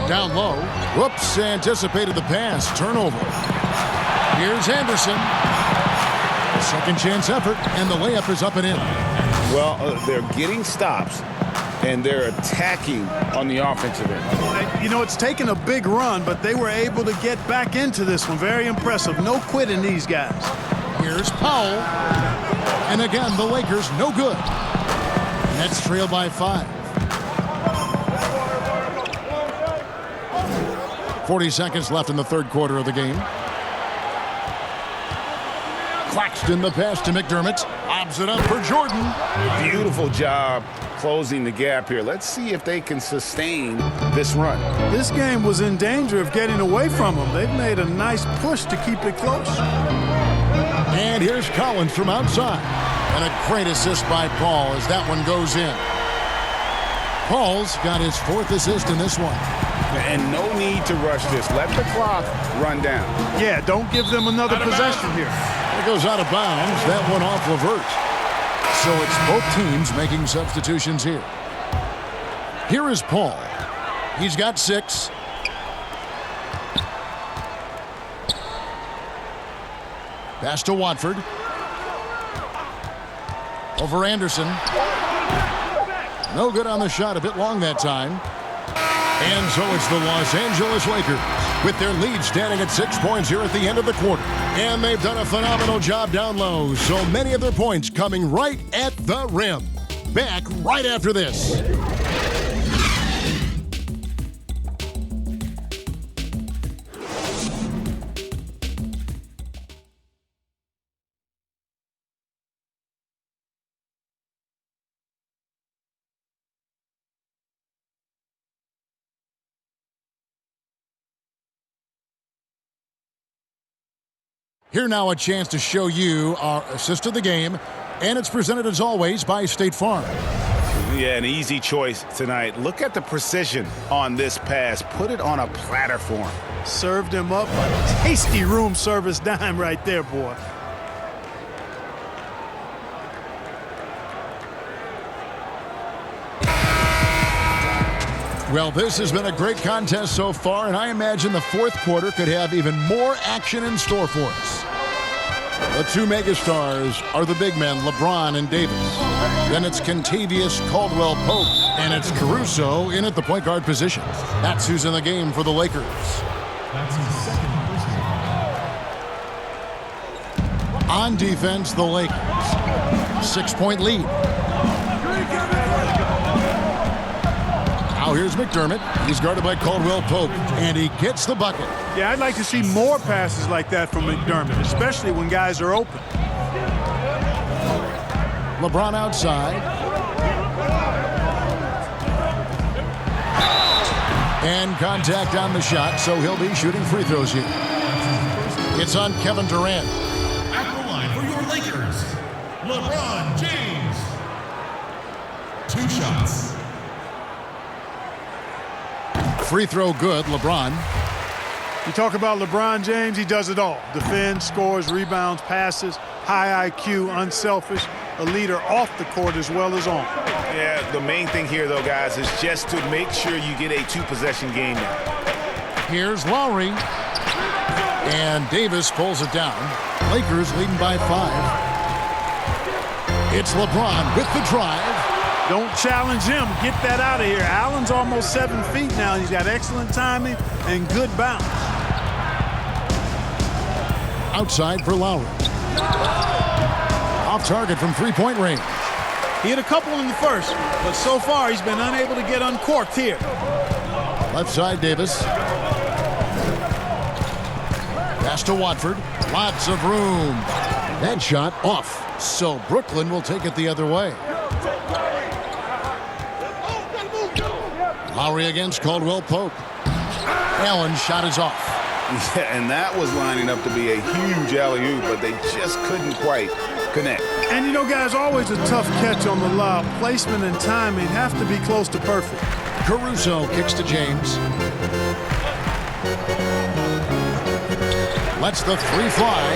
Down low. Whoops, anticipated the pass. Turnover. Here's Anderson. Second chance effort, and the layup is up and in. Well, they're getting stops, and they're attacking on the offensive end. You know, it's taken a big run, but they were able to get back into this one. Very impressive. No quitting these guys. Here's Powell. And again, the Lakers no good. Nets trail by 5. 40 seconds left in the third quarter of the game. Claxton the pass to McDermott. Lobs it up for Jordan. Beautiful job closing the gap here. Let's see if they can sustain this run. This game was in danger of getting away from them. They've made a nice push to keep it close. And here's Collins from outside. And a great assist by Paul as that one goes in. Paul's got his 4th assist in this one. And no need to rush this. Let the clock run down. Yeah, don't give them another possession here. It goes out of bounds. That one off LeVert. So it's both teams making substitutions here. Here is Paul. He's got 6. Pass to Watford. Over Anderson. No good on the shot. A bit long that time. And so it's the Los Angeles Lakers with their lead standing at 6 points here at the end of the quarter. And they've done a phenomenal job down low. So many of their points coming right at the rim. Back right after this. Here now a chance to show you our assist of the game, and it's presented as always by State Farm. Yeah, an easy choice tonight. Look at the precision on this pass. Put it on a platter for him. Served him up a tasty room service dime right there, boy. Well, this has been a great contest so far, and I imagine the fourth quarter could have even more action in store for us. The two megastars are the big men, LeBron and Davis. Then it's Kentavious Caldwell-Pope, and it's Caruso in at the point guard position. That's who's in the game for the Lakers. That's his second personal. On defense, the Lakers. 6-point lead. Now here's McDermott. He's guarded by Caldwell-Pope, and he gets the bucket. Yeah, I'd like to see more passes like that from McDermott, especially when guys are open. LeBron outside. And contact on the shot, so he'll be shooting free throws here. It's on Kevin Durant. At the line for your Lakers, LeBron James. 2 shots. Free throw good, LeBron. You talk about LeBron James, he does it all. Defends, scores, rebounds, passes, high IQ, unselfish, a leader off the court as well as on. Yeah, the main thing here, though, guys, is just to make sure you get a 2-possession game now. Here's Lowry. And Davis pulls it down. Lakers leading by 5. It's LeBron with the drive. Don't challenge him. Get that out of here. Allen's almost 7 feet now. He's got excellent timing and good bounce. Outside for Lowry. Off target from 3-point range. He hit a couple in the first, but so far he's been unable to get uncorked here. Left side, Davis. Pass to Watford. Lots of room. That shot off. So Brooklyn will take it the other way. Lowry against Caldwell-Pope. Allen's shot is off. Yeah, and that was lining up to be a huge alley-oop, but they just couldn't quite connect. And you know, guys, always a tough catch on the lob. Placement and timing have to be close to perfect. Caruso kicks to James. Lets the 3 fly.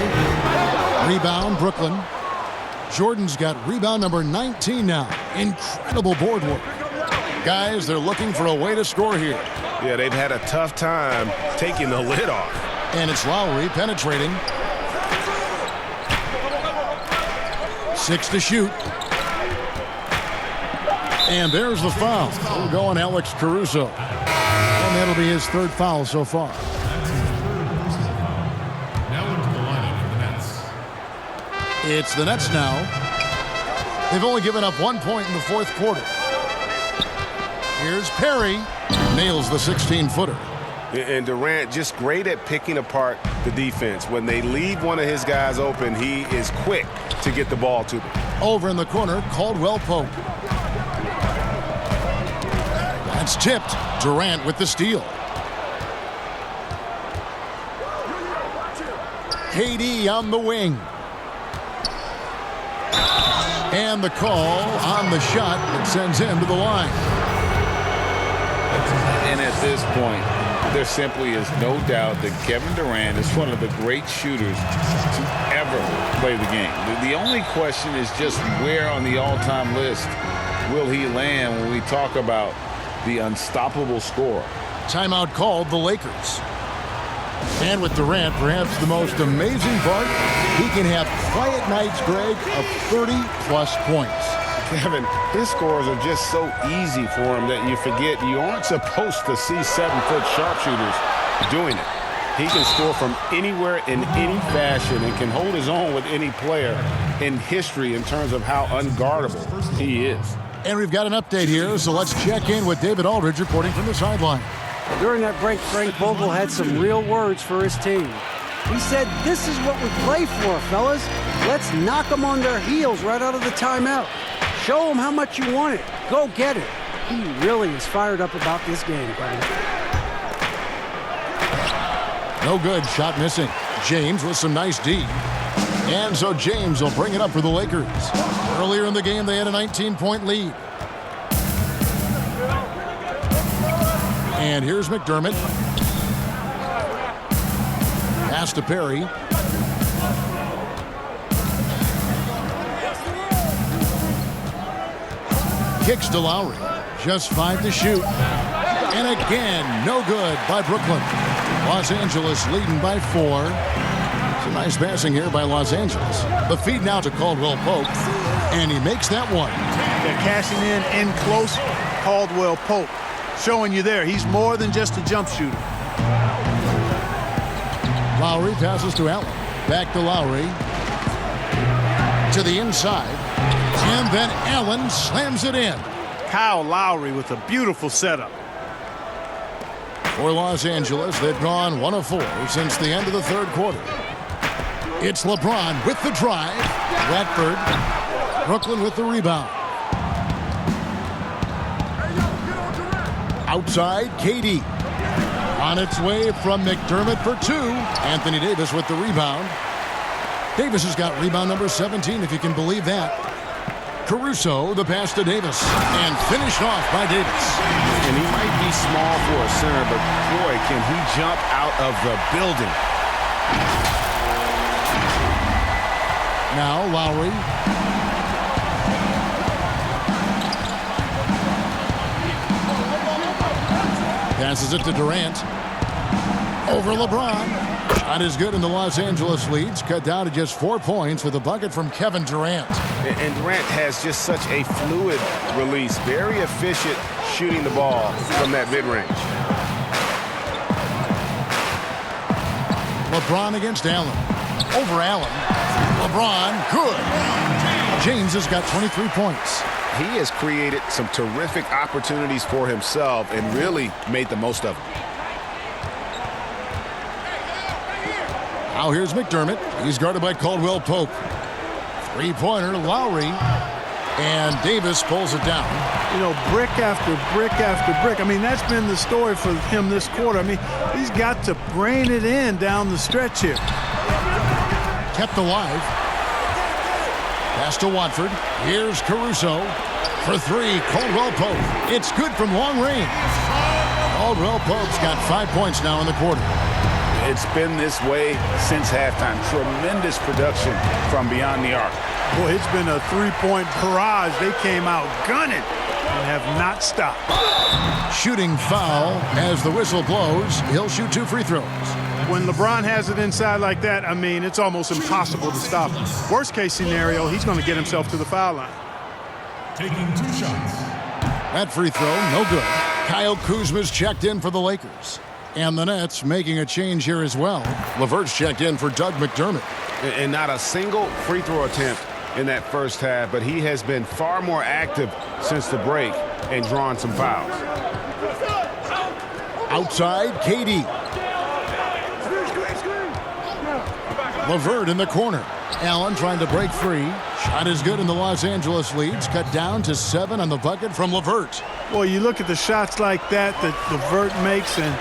Rebound, Brooklyn. Jordan's got rebound number 19 now. Incredible board work. Guys, they're looking for a way to score here. Yeah, they've had a tough time taking the lid off. And it's Lowry penetrating. 6 to shoot. And there's the foul. We'll go on Alex Caruso. And that'll be his 3rd foul so far. Now into the lineup for the Nets. It's the Nets now. They've only given up 1 point in the 4th quarter. Here's Perry. Nails the 16-footer. And Durant just great at picking apart the defense. When they leave one of his guys open, he is quick to get the ball to them. Over in the corner, Caldwell-Pope. That's tipped. Durant with the steal. KD on the wing. And the call on the shot that sends him to the line. And at this point, There simply is no doubt that Kevin Durant is one of the great shooters to ever play the game. The only question is just where on the all-time list will he land when we talk about the unstoppable scorer. Timeout called the Lakers. And with Durant, perhaps the most amazing part, he can have quiet nights, Greg, of 30-plus points. Kevin, his scores are just so easy for him that you forget you aren't supposed to see 7-foot sharpshooters doing it. He can score from anywhere in any fashion and can hold his own with any player in history in terms of how unguardable he is. And we've got an update here, so let's check in with David Aldridge reporting from the sideline. During that break, Frank Vogel had some real words for his team. He said, "This is what we play for, fellas. Let's knock them on their heels right out of the timeout. Show them how much you want it. Go get it." He really is fired up about this game, buddy. No good, shot missing. James with some nice D. And so James will bring it up for the Lakers. Earlier in the game, they had a 19-point lead. And here's McDermott. Pass to Perry. Kicks to Lowry. Just 5 to shoot. And again, no good by Brooklyn. Los Angeles leading by 4. Some nice passing here by Los Angeles. The feed now to Caldwell Pope. And he makes that one. They're cashing in close. Caldwell Pope showing you there. He's more than just a jump shooter. Lowry passes to Allen. Back to Lowry. To the inside. And then Allen slams it in. Kyle Lowry with a beautiful setup. For Los Angeles, they've gone 1 of 4 since the end of the third quarter. It's LeBron with the drive. Radford. Brooklyn with the rebound. Outside, KD. On its way from McDermott for 2. Anthony Davis with the rebound. Davis has got rebound number 17, if you can believe that. Caruso, the pass to Davis. And finished off by Davis. And he might be small for a center, but boy, can he jump out of the building. Now Lowry. Passes it to Durant. Over LeBron. Shot is good, and the Los Angeles leads cut down to just 4 points with a bucket from Kevin Durant. And Durant has just such a fluid release. Very efficient shooting the ball from that mid-range. LeBron against Allen. Over Allen. LeBron, good. James has got 23 points. He has created some terrific opportunities for himself and really made the most of them. Now here's McDermott. He's guarded by Caldwell Pope. Three-pointer, Lowry. And Davis pulls it down. You know, brick after brick after brick. I mean, that's been the story for him this quarter. I mean, he's got to brain it in down the stretch here. Kept alive. Pass to Watford. Here's Caruso. For 3, Caldwell Pope. It's good from long range. Caldwell Pope's got 5 points now in the quarter. It's been this way since halftime. Tremendous production from beyond the arc. Boy, it's been a three-point barrage. They came out gunning and have not stopped. Shooting foul as the whistle blows. He'll shoot 2 free throws. When LeBron has it inside like that, I mean, it's almost impossible to stop him. Worst case scenario, he's going to get himself to the foul line. Taking 2 shots. That free throw, no good. Kyle Kuzma's checked in for the Lakers. And the Nets making a change here as well. LeVert's checked in for Doug McDermott. And not a single free throw attempt in that first half, but he has been far more active since the break and drawn some fouls. Outside, KD. LeVert in the corner. Allen trying to break free. Shot is good, and the Los Angeles leads cut down to 7 on the bucket from LeVert. Well, you look at the shots like that LeVert makes, and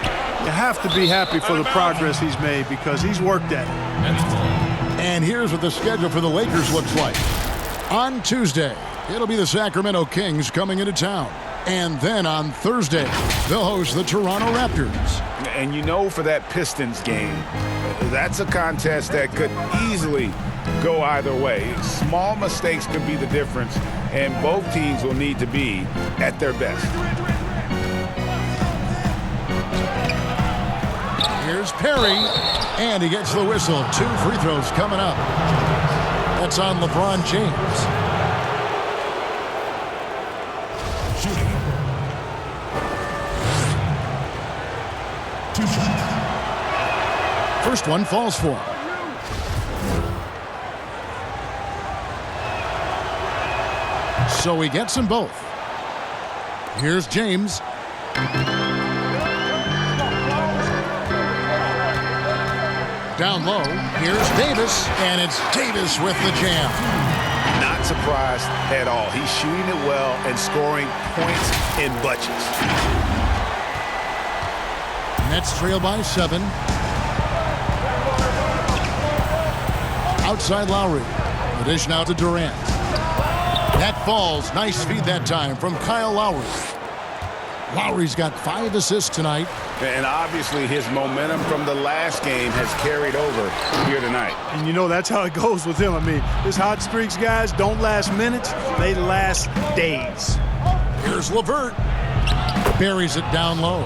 you have to be happy for the progress he's made because he's worked at it. And here's what the schedule for the Lakers looks like. On Tuesday, it'll be the Sacramento Kings coming into town. And then on Thursday, they'll host the Toronto Raptors. And you know, for that Pistons game, that's a contest that could easily go either way. Small mistakes could be the difference, and both teams will need to be at their best. Here's Perry, and he gets the whistle. 2 free throws coming up. That's on LeBron James. Shooting. 2 shots. First one falls for him. So he gets them both. Here's James. Down low, here's Davis, and it's Davis with the jam. Not surprised at all. He's shooting it well and scoring points in bunches. Nets trail by 7. Outside Lowry. The dish now to Durant. That falls. Nice feed that time from Kyle Lowry. Lowry's got 5 assists tonight. And obviously his momentum from the last game has carried over here tonight. And you know that's how it goes with him. I mean, his hot streaks, guys, don't last minutes. They last days. Here's LeVert. Buries it down low.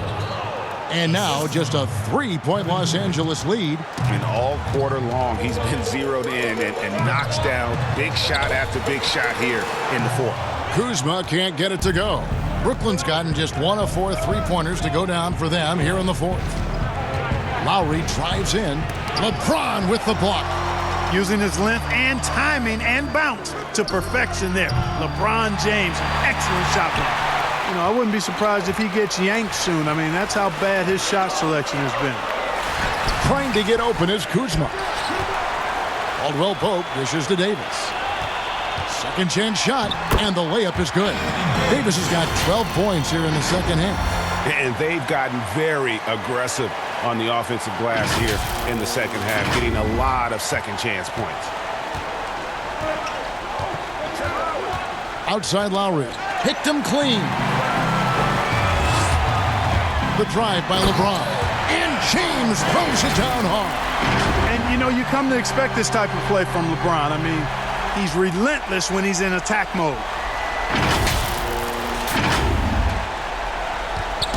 And now just a 3-point Los Angeles lead. And all quarter long, he's been zeroed in and knocks down big shot after big shot here in the fourth. Kuzma can't get it to go. Brooklyn's gotten just 1 of 4 3-pointers to go down for them here in the fourth. Lowry drives in. LeBron with the block. Using his length and timing and bounce to perfection there. LeBron James, excellent shot block. You know, I wouldn't be surprised if he gets yanked soon. I mean, that's how bad his shot selection has been. Trying to get open is Kuzma. Caldwell Pope dishes to Davis. Second chance shot, and the layup is good. Davis has got 12 points here in the second half. And they've gotten very aggressive on the offensive glass here in the second half, getting a lot of second chance points. Outside Lowry. Picked him clean. The drive by LeBron. And James throws it down hard. And, you know, you come to expect this type of play from LeBron. I mean, he's relentless when he's in attack mode.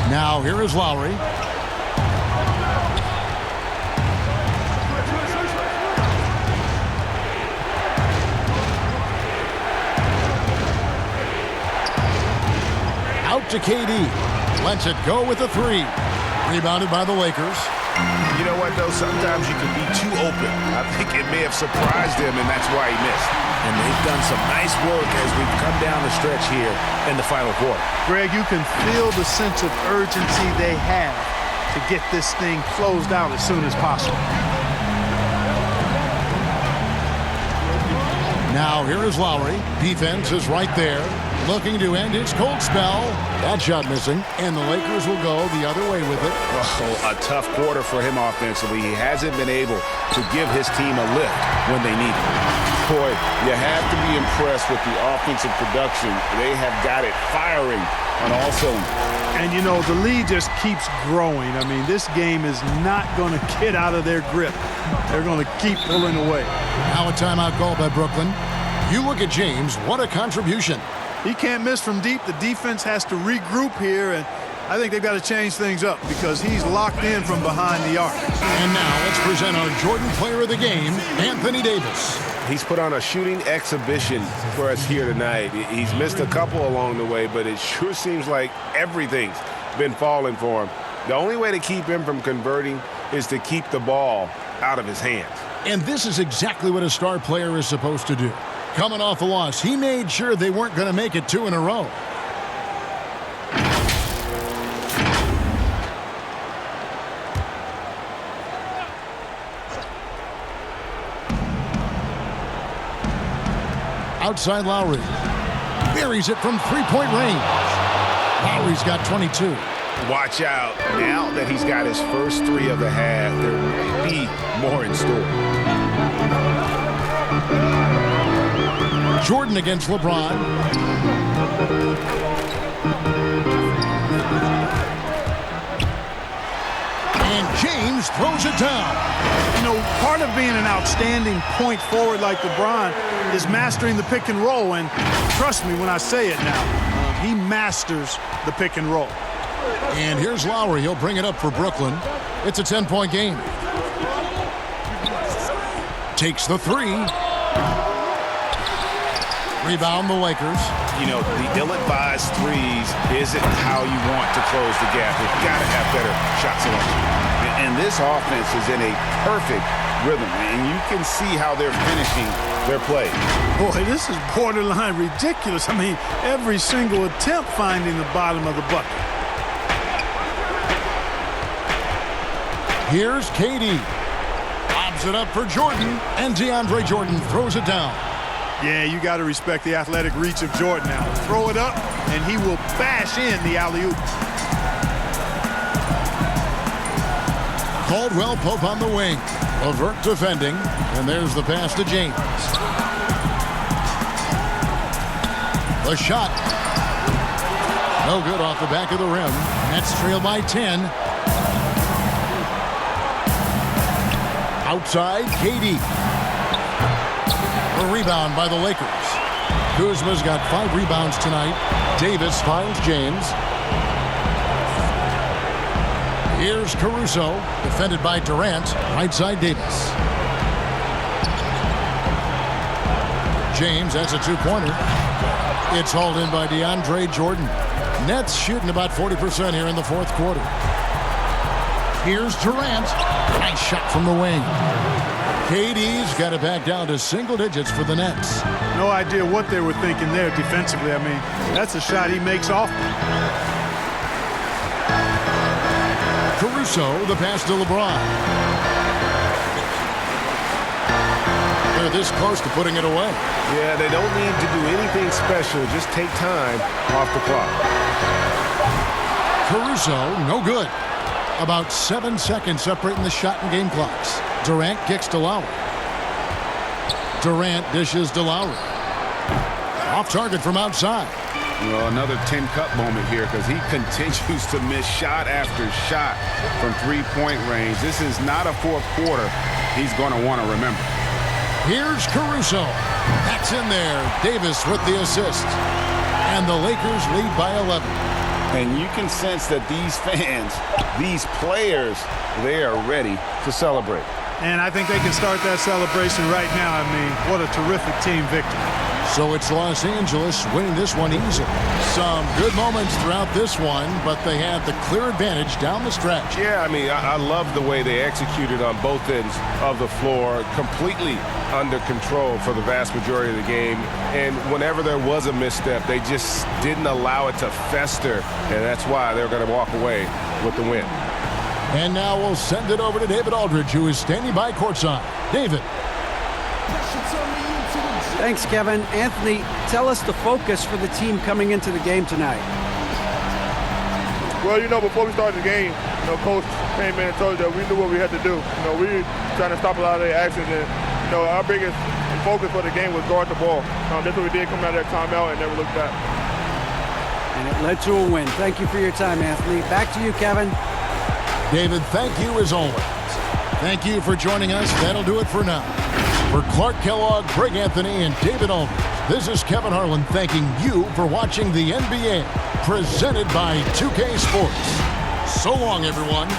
Now here is Lowry. Out to KD. Lets it go with a 3. Rebounded by the Lakers. You know what, though? Sometimes you can be too open. I think it may have surprised him, and that's why he missed. And they've done some nice work as we've come down the stretch here in the final quarter. Greg, you can feel the sense of urgency they have to get this thing closed out as soon as possible. Now here is Lowry. Defense is right there. Looking to end his cold spell. That shot missing, and the Lakers will go the other way with it. Oh, a tough quarter for him offensively. He hasn't been able to give his team a lift when they need it. Boy, you have to be impressed with the offensive production. They have got it firing on all cylinders. And, you know, the lead just keeps growing. I mean, this game is not going to get out of their grip. They're going to keep pulling away. Now a timeout call by Brooklyn. You look at James, what a contribution. He can't miss from deep. The defense has to regroup here, and I think they've got to change things up because he's locked in from behind the arc. And now let's present our Jordan Player of the Game, Anthony Davis. He's put on a shooting exhibition for us here tonight. He's missed a couple along the way, but it sure seems like everything's been falling for him. The only way to keep him from converting is to keep the ball out of his hands. And this is exactly what a star player is supposed to do. Coming off a loss, he made sure they weren't going to make it 2 in a row. Outside Lowry. Buries it from 3-point range. Lowry's got 22. Watch out. Now that he's got his first 3 of the half, there may be more in store. Jordan against LeBron. Akers throws it down. You know, part of being an outstanding point forward like LeBron is mastering the pick and roll. And trust me when I say it now, he masters the pick and roll. And here's Lowry. He'll bring it up for Brooklyn. It's a 10-point game. Takes the three. Rebound the Lakers. You know, the ill-advised threes isn't how you want to close the gap. You've got to have better shot selection. And this offense is in a perfect rhythm, and you can see how they're finishing their play. Boy, this is borderline ridiculous. I mean, every single attempt finding the bottom of the bucket. Here's KD. Lobs it up for Jordan, and DeAndre Jordan throws it down. Yeah, you got to respect the athletic reach of Jordan now. Throw it up, and he will bash in the alley-oop. Caldwell Pope on the wing. LeVert defending, and there's the pass to James. The shot. No good off the back of the rim. Nets trail by 10. Outside, KD. A rebound by the Lakers. Kuzma's got 5 rebounds tonight. Davis finds James. Here's Caruso, defended by Durant. Right side, Davis. James, that's a two-pointer. It's hauled in by DeAndre Jordan. Nets shooting about 40% here in the fourth quarter. Here's Durant. Nice shot from the wing. KD's got it back down to single digits for the Nets. No idea what they were thinking there defensively. I mean, that's a shot he makes often. Caruso, the pass to LeBron. They're this close to putting it away. Yeah, they don't need to do anything special. Just take time off the clock. Caruso, no good. About 7 seconds separating the shot and game clocks. Durant kicks to Lowry. Durant dishes to Lowry. Off target from outside. Well, another 10-cup moment here because he continues to miss shot after shot from three-point range. This is not a fourth quarter he's going to want to remember. Here's Caruso. That's in there. Davis with the assist. And the Lakers lead by 11. And you can sense that these fans, these players, they are ready to celebrate. And I think they can start that celebration right now. I mean, what a terrific team victory. So it's Los Angeles winning this one easily. Some good moments throughout this one, but they have the clear advantage down the stretch. Yeah, I mean, I love the way they executed on both ends of the floor, completely under control for the vast majority of the game. And whenever there was a misstep, they just didn't allow it to fester, and that's why they're going to walk away with the win. And now we'll send it over to David Aldridge, who is standing by courtside. David. Thanks, Kevin. Anthony, tell us the focus for the team coming into the game tonight. Well, you know, before we started the game, you know, Coach came in and told us that we knew what we had to do. You know, we were trying to stop a lot of their actions, and, you know, our biggest focus for the game was guard the ball. That's what we did coming out of that timeout and never looked back. And it led to a win. Thank you for your time, Anthony. Back to you, Kevin. David, thank you as always. Thank you for joining us. That'll do it for now. For Clark Kellogg, Greg Anthony, and David Aldridge, this is Kevin Harlan thanking you for watching the NBA presented by 2K Sports. So long, everyone.